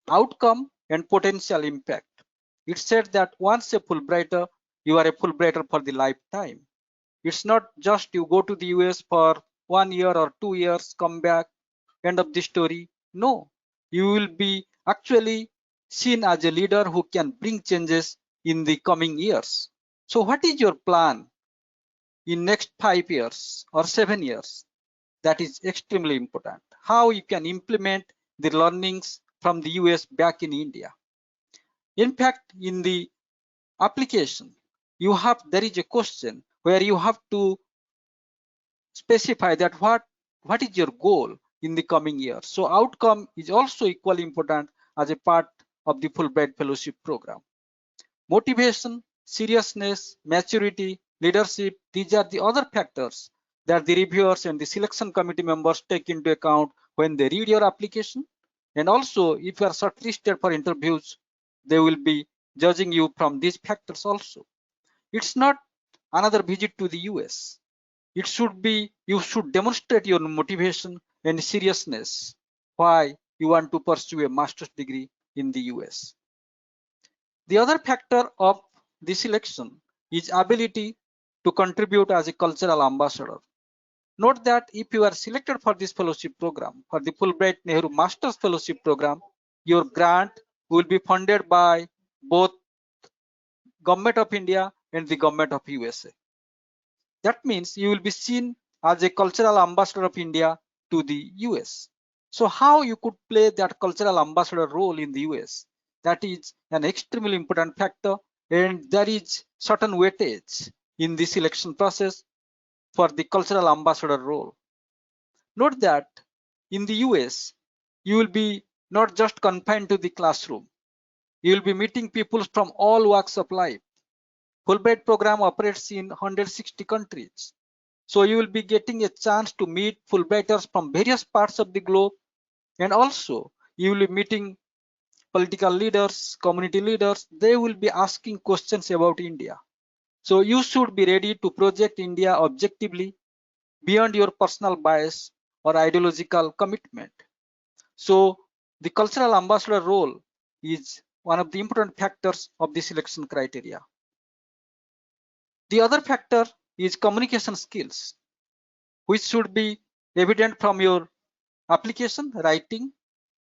Outcome and potential impact. It said that once a Fulbrighter you are a Fulbrighter for the lifetime. It's not just you go to the US for 1 year or 2 years, come back, end of the story. No, you will be actually seen as a leader who can bring changes in the coming years. So what is your plan in next 5 years or 7 years? That is extremely important. How you can implement the learnings from the US back in India. In fact, in the application, there is a question where you have to specify that what is your goal in the coming year. So outcome is also equally important as a part of the Fulbright Fellowship program. Motivation, seriousness, maturity, leadership, these are the other factors that the reviewers and the selection committee members take into account when they read your application. And also, if you are shortlisted for interviews, they will be judging you from these factors also. It's not another visit to the US. It should be, you should demonstrate your motivation and seriousness why you want to pursue a master's degree in the US. The other factor of the selection is ability to contribute as a cultural ambassador. Note that if you are selected for this fellowship program, for the Fulbright-Nehru Master's Fellowship program, your grant will be funded by both Government of India and the Government of USA. That means you will be seen as a cultural ambassador of India to the US. So how you could play that cultural ambassador role in the US? That is an extremely important factor, and there is certain weightage in the selection process for the cultural ambassador role. Note that in the US, you will be not just confined to the classroom. You will be meeting people from all walks of life. Fulbright program operates in 160 countries. So you will be getting a chance to meet Fulbrighters from various parts of the globe, and also you will be meeting political leaders, community leaders. They will be asking questions about India. So you should be ready to project India objectively beyond your personal bias or ideological commitment. So the cultural ambassador role is one of the important factors of the selection criteria. The other factor is communication skills, which should be evident from your application, writing,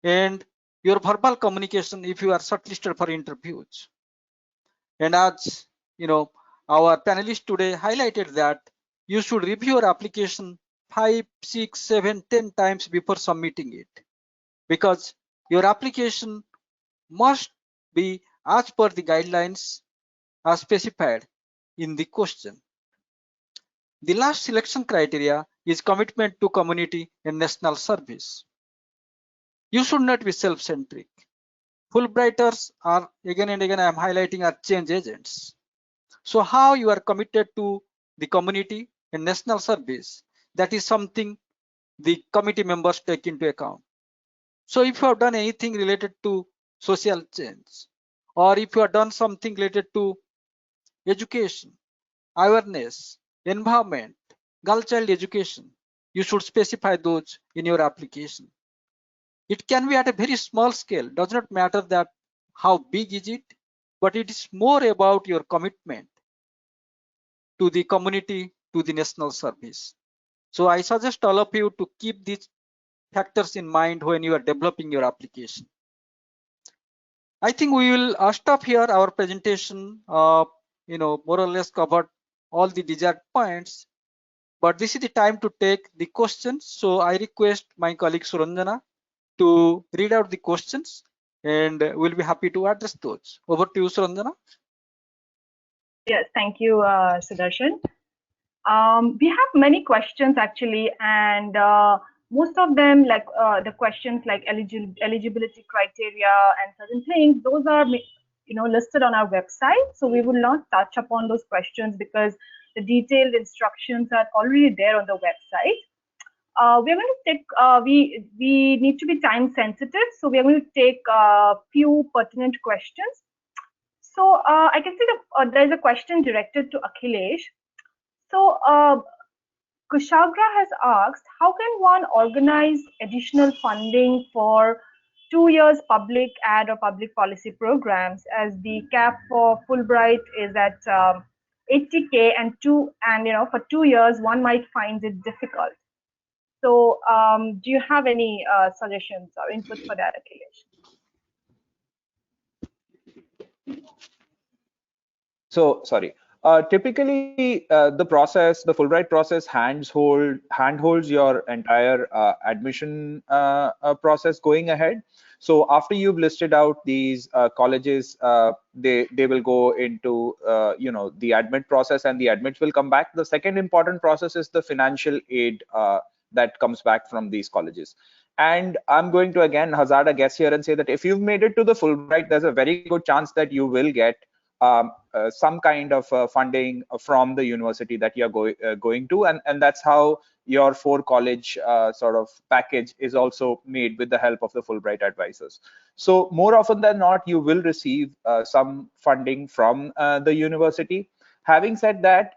and your verbal communication if you are shortlisted for interviews. And as you know, our panelists today highlighted that you should review your application 5, 6, 7, 10 times before submitting it, because your application must be as per the guidelines as specified in the question. The last selection criteria is commitment to community and national service. You should not be self-centric. Fulbrighters are, again and again I am highlighting, are change agents. So how you are committed to the community and national service, that is something the committee members take into account. So if you have done anything related to social change, or if you have done something related to education, awareness, environment, girl child education, you should specify those in your application. It can be at a very small scale, does not matter that how big is it, but it is more about your commitment to the community, to the national service. So I suggest all of you to keep these factors in mind when you are developing your application. I think we will stop here. Our presentation, more or less covered all the desired points, but this is the time to take the questions. So I request my colleague Suranjana to read out the questions, and we'll be happy to address those. Over to you, Suranjana. Yes, thank you, Sudarshan. We have many questions actually, and most of them, like the questions like eligibility criteria and certain things, those are listed on our website. So we will not touch upon those questions because the detailed instructions are already there on the website. We're going to take, we need to be time sensitive, so we're going to take a few pertinent questions. So I can see that there's a question directed to Akhilesh. So Kushagra has asked, how can one organize additional funding for 2 years public ad or public policy programs, as the cap for Fulbright is at 80K and for 2 years, one might find it difficult. So do you have any suggestions or input for that, Akhilesh? So sorry. Typically, the Fulbright process handholds your entire admission process going ahead. So after you've listed out these colleges, they will go into the admit process, and the admits will come back. The second important process is the financial aid that comes back from these colleges. And I'm going to again hazard a guess here and say that if you've made it to the Fulbright, there's a very good chance that you will get some kind of funding from the university that you're going to, and that's how your 4-college sort of package is also made with the help of the Fulbright advisors. So more often than not, you will receive some funding from the university. Having said that,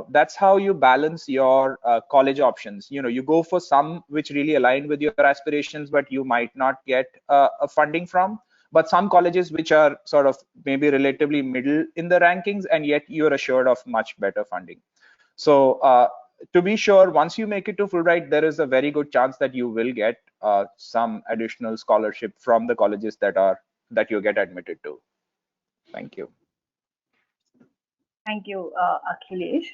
that's how you balance your college options. You go for some which really align with your aspirations, but you might not get a funding from. But some colleges which are sort of maybe relatively middle in the rankings, and yet you're assured of much better funding. So to be sure, once you make it to Fulbright, there is a very good chance that you will get some additional scholarship from the colleges that you get admitted to. Thank you. Thank you, Akhilesh.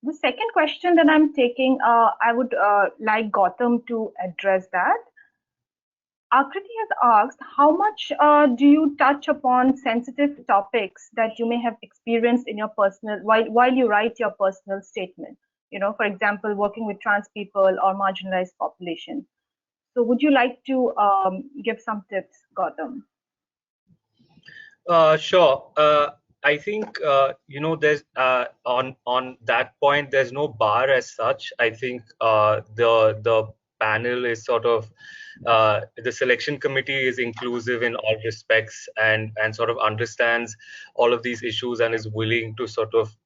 The second question that I'm taking, I would like Gautam to address that. Akriti has asked, how much do you touch upon sensitive topics that you may have experienced in your personal, while you write your personal statement? For example, working with trans people or marginalized population. So would you like to give some tips, Gautam? Sure. I think there's on that point, there's no bar as such. I think the panel is sort of the selection committee is inclusive in all respects and sort of understands all of these issues and is willing to sort of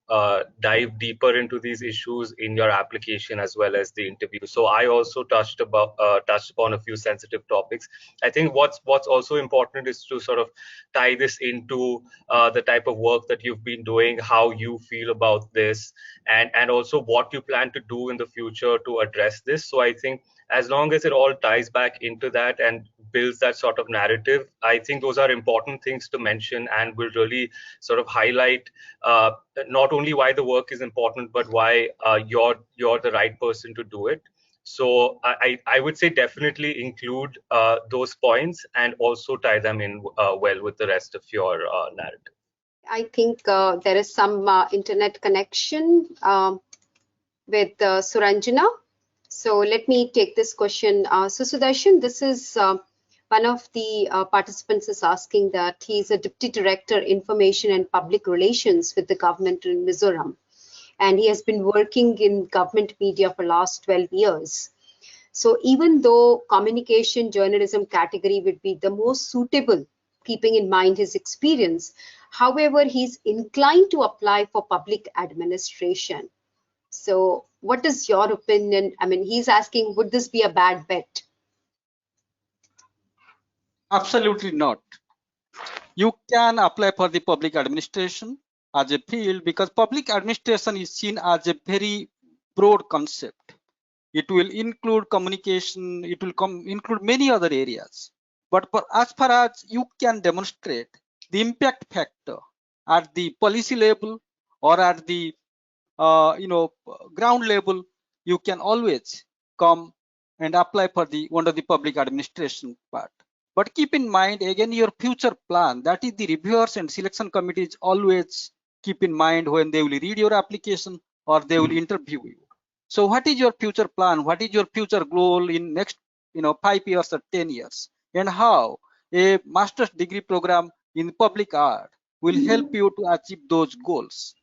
dive deeper into these issues in your application as well as the interview. So I also touched upon a few sensitive topics. I think what's also important is to sort of tie this into the type of work that you've been doing, how you feel about this, and also what you plan to do in the future to address this. So I think as long as it all ties back into that and builds that sort of narrative, I think those are important things to mention and will really sort of highlight not only why the work is important, but why you're the right person to do it. So I would say definitely include those points and also tie them in well with the rest of your narrative. I think there is some internet connection with Suranjana. So let me take this question. So Sudarshan, this is one of the participants is asking that he is a Deputy Director, Information and Public Relations with the government in Mizoram. And he has been working in government media for last 12 years. So even though communication journalism category would be the most suitable, keeping in mind his experience, however, he's inclined to apply for public administration. So what is your opinion? I mean, he's asking, would this be a bad bet? Absolutely not. You can apply for the public administration as a field because public administration is seen as a very broad concept. It will include communication, it will include many other areas. But as far as you can demonstrate the impact factor at the policy level or at the ground level, you can always come and apply for the under the public administration part. But keep in mind again your future plan, that is the reviewers and selection committees always keep in mind when they will read your application or they will interview you. So what is your future plan? What is your future goal in next 5 years or 10 years? And how a master's degree program in public art will help you to achieve those goals.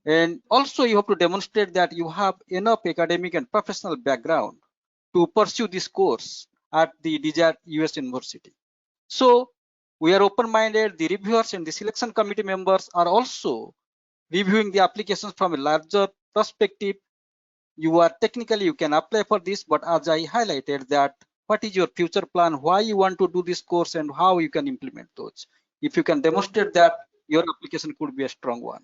And also you have to demonstrate that you have enough academic and professional background to pursue this course at the desired US university. So we are open-minded. The reviewers and the selection committee members are also reviewing the applications from a larger perspective. You can apply for this, but as I highlighted that what is your future plan, why you want to do this course and how you can implement those. If you can demonstrate that, your application could be a strong one.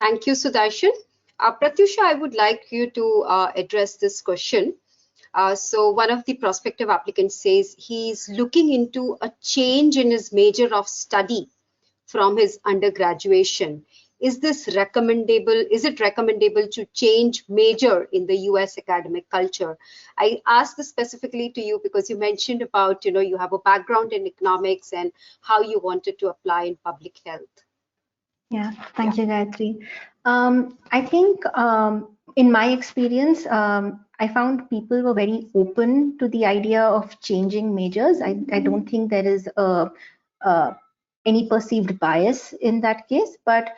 Thank you, Sudarshan. Pratyusha, I would like you to address this question. So one of the prospective applicants says he's looking into a change in his major of study from his undergraduation. Is this recommendable? Is it recommendable to change major in the US academic culture? I asked this specifically to you because you mentioned about, you have a background in economics and how you wanted to apply in public health. Yeah, thank you, Gayatri. I think in my experience, I found people were very open to the idea of changing majors. I don't think there is any perceived bias in that case, but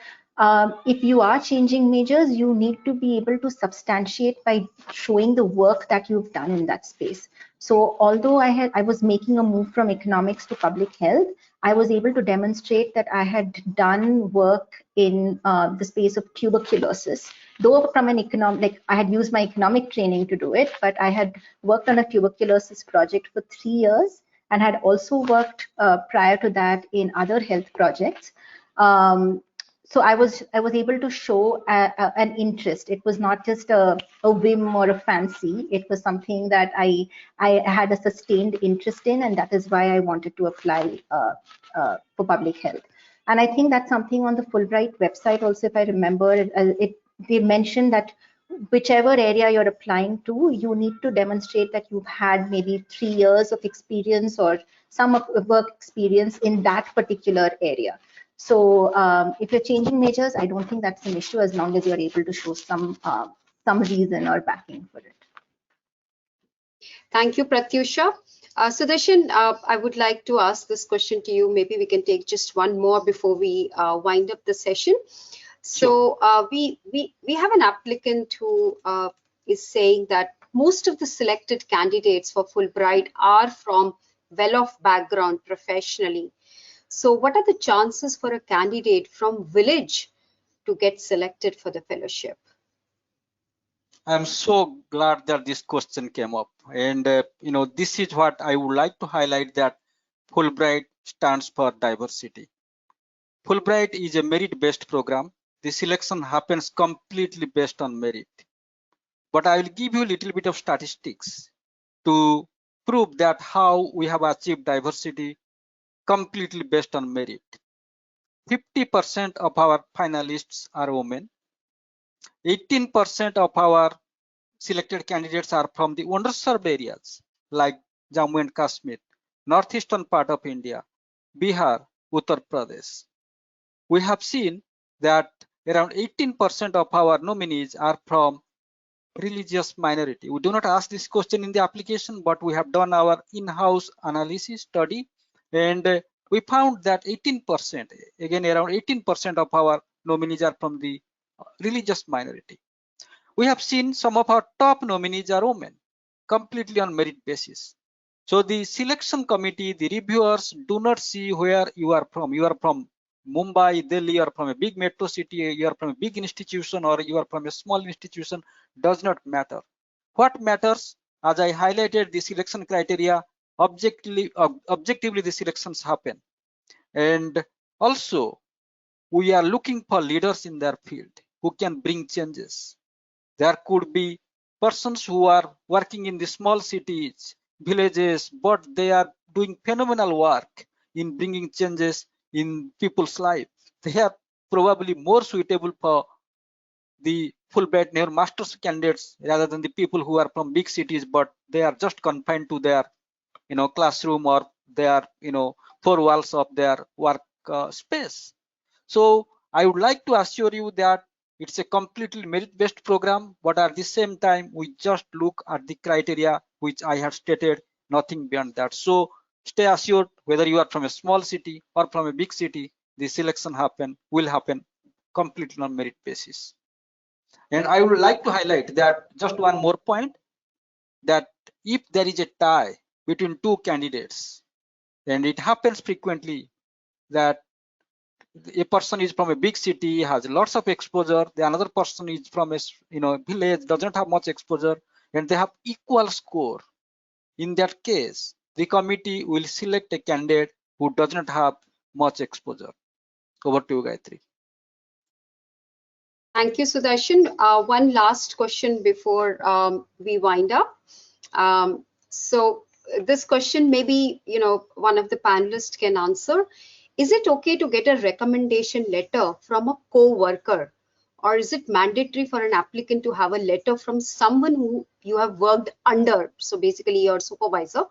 if you are changing majors, you need to be able to substantiate by showing the work that you've done in that space. So although I was making a move from economics to public health, I was able to demonstrate that I had done work in the space of tuberculosis. Though from an I had used my economic training to do it, but I had worked on a tuberculosis project for 3 years and had also worked prior to that in other health projects. So I was able to show an interest. It was not just a whim or a fancy. It was something that I had a sustained interest in, and that is why I wanted to apply for public health. And I think that's something on the Fulbright website also, if I remember, they mentioned that whichever area you're applying to, you need to demonstrate that you've had maybe 3 years of experience or some work experience in that particular area. So if you're changing majors, I don't think that's an issue as long as you're able to show some reason or backing for it. Thank you, Pratyusha. Sudarshan, I would like to ask this question to you. Maybe we can take just one more before we wind up the session. So we have an applicant who is saying that most of the selected candidates for Fulbright are from well-off background professionally. So what are the chances for a candidate from village to get selected for the fellowship? I'm so glad that this question came up. And, this is what I would like to highlight, that Fulbright stands for diversity. Fulbright is a merit-based program. The selection happens completely based on merit. But I will give you a little bit of statistics to prove that how we have achieved diversity completely based on merit. 50% of our finalists are women. 18% of our selected candidates are from the underserved areas like Jammu and Kashmir, northeastern part of India, Bihar, Uttar Pradesh. We have seen that around 18% of our nominees are from religious minority. We do not ask this question in the application, but we have done our in-house analysis study, and we found that 18%, again around 18% of our nominees are from the religious minority. We have seen some of our top nominees are women, completely on merit basis. So the selection committee, the reviewers do not see where you are from. You are from Mumbai, Delhi, or from a big metro city, you are from a big institution, or you are from a small institution, does not matter. What matters, as I highlighted the selection criteria, objectively the selections happen. And also, we are looking for leaders in their field who can bring changes. There could be persons who are working in the small cities, villages, but they are doing phenomenal work in bringing changes in people's life. They are probably more suitable for the Fulbright-Nehru master's candidates rather than the people who are from big cities, but they are just confined to their, classroom or their, four walls of their work space. So I would like to assure you that it's a completely merit-based program, but at the same time, we just look at the criteria which I have stated, nothing beyond that. So stay assured, whether you are from a small city or from a big city, the selection will happen completely on merit basis. And I would like to highlight that just one more point, that if there is a tie between two candidates, and it happens frequently that a person is from a big city, has lots of exposure, the another person is from a village, doesn't have much exposure, and they have equal score. In that case, the committee will select a candidate who does not have much exposure. Over to you, Gayatri. Thank you, Sudarshan. One last question before we wind up. So this question, maybe one of the panelists can answer. Is it okay to get a recommendation letter from a co-worker, or is it mandatory for an applicant to have a letter from someone who you have worked under? So basically your supervisor.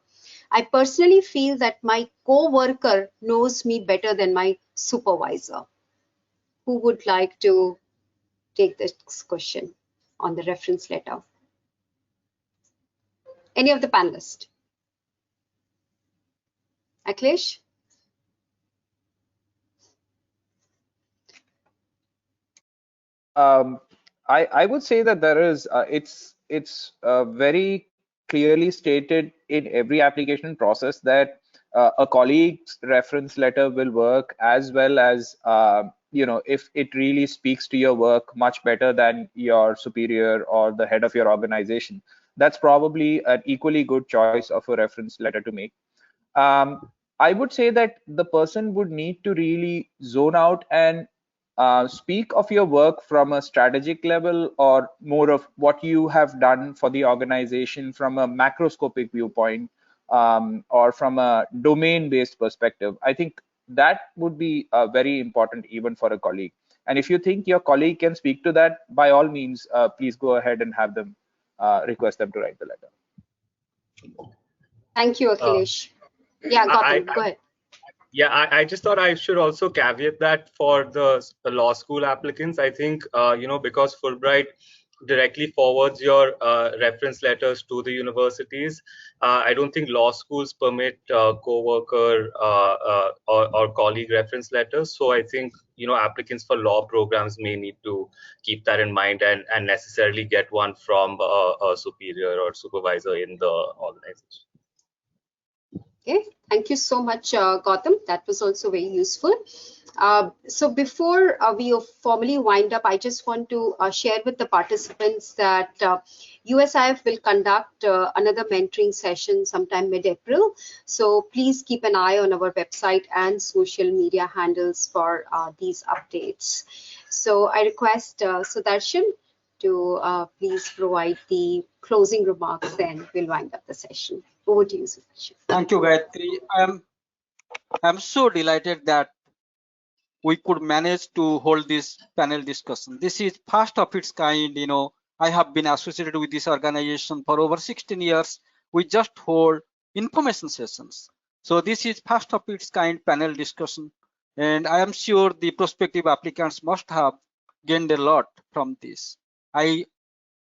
I personally feel that my co-worker knows me better than my supervisor. Who would like to take this question on the reference letter? Any of the panelists? Akhilesh? I would say that there is it's very clearly stated in every application process that a colleague's reference letter will work as well as if it really speaks to your work much better than your superior or the head of your organization. That's probably an equally good choice of a reference letter to make. I would say that the person would need to really zone out and speak of your work from a strategic level, or more of what you have done for the organization from a macroscopic viewpoint, or from a domain-based perspective. I think that would be very important even for a colleague. And if you think your colleague can speak to that, by all means, please go ahead and have them request them to write the letter. Thank you, Akhilesh. Yeah, Gautam, go ahead. Yeah, I just thought I should also caveat that for the law school applicants. I think, because Fulbright directly forwards your reference letters to the universities, I don't think law schools permit co-worker or colleague reference letters. So I think, applicants for law programs may need to keep that in mind and necessarily get one from a superior or supervisor in the organization. Okay, thank you so much, Gautam. That was also very useful. So before we formally wind up, I just want to share with the participants that USIEF will conduct another mentoring session sometime mid-April. So please keep an eye on our website and social media handles for these updates. So I request Sudarshan to please provide the closing remarks, then we'll wind up the session. Over to you, Sudarshan. Thank you, Gayatri. I'm so delighted that we could manage to hold this panel discussion. This is first of its kind. I have been associated with this organization for over 16 years. We just hold information sessions. So this is first of its kind panel discussion. And I am sure the prospective applicants must have gained a lot from this. I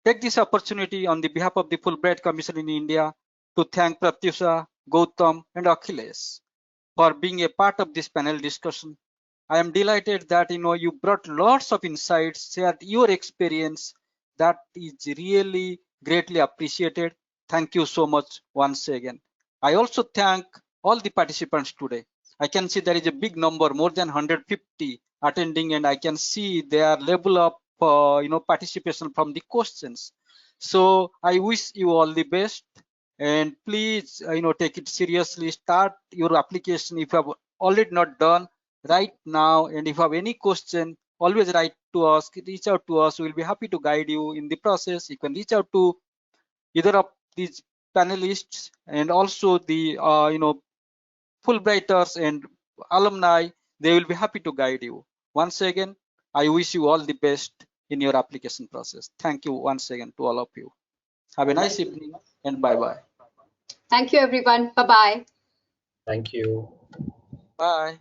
take this opportunity on the behalf of the Fulbright Commission in India to thank Pratyusha, Gautam, and Akhilesh for being a part of this panel discussion. I am delighted that you brought lots of insights, shared your experience. That is really greatly appreciated. Thank you so much once again. I also thank all the participants today. I can see there is a big number, more than 150 attending, and I can see their level of participation from the questions. So I wish you all the best, and please take it seriously. Start your application if you have already not done right now, and if you have any question, always write to us, reach out to us. We'll be happy to guide you in the process. You can reach out to either of these panelists and also the Fulbrighters and alumni. They will be happy to guide you. Once again, I wish you all the best in your application process. Thank you once again to all of you. Have a nice evening and bye-bye. Thank you, everyone. Bye-bye. Thank you. Bye.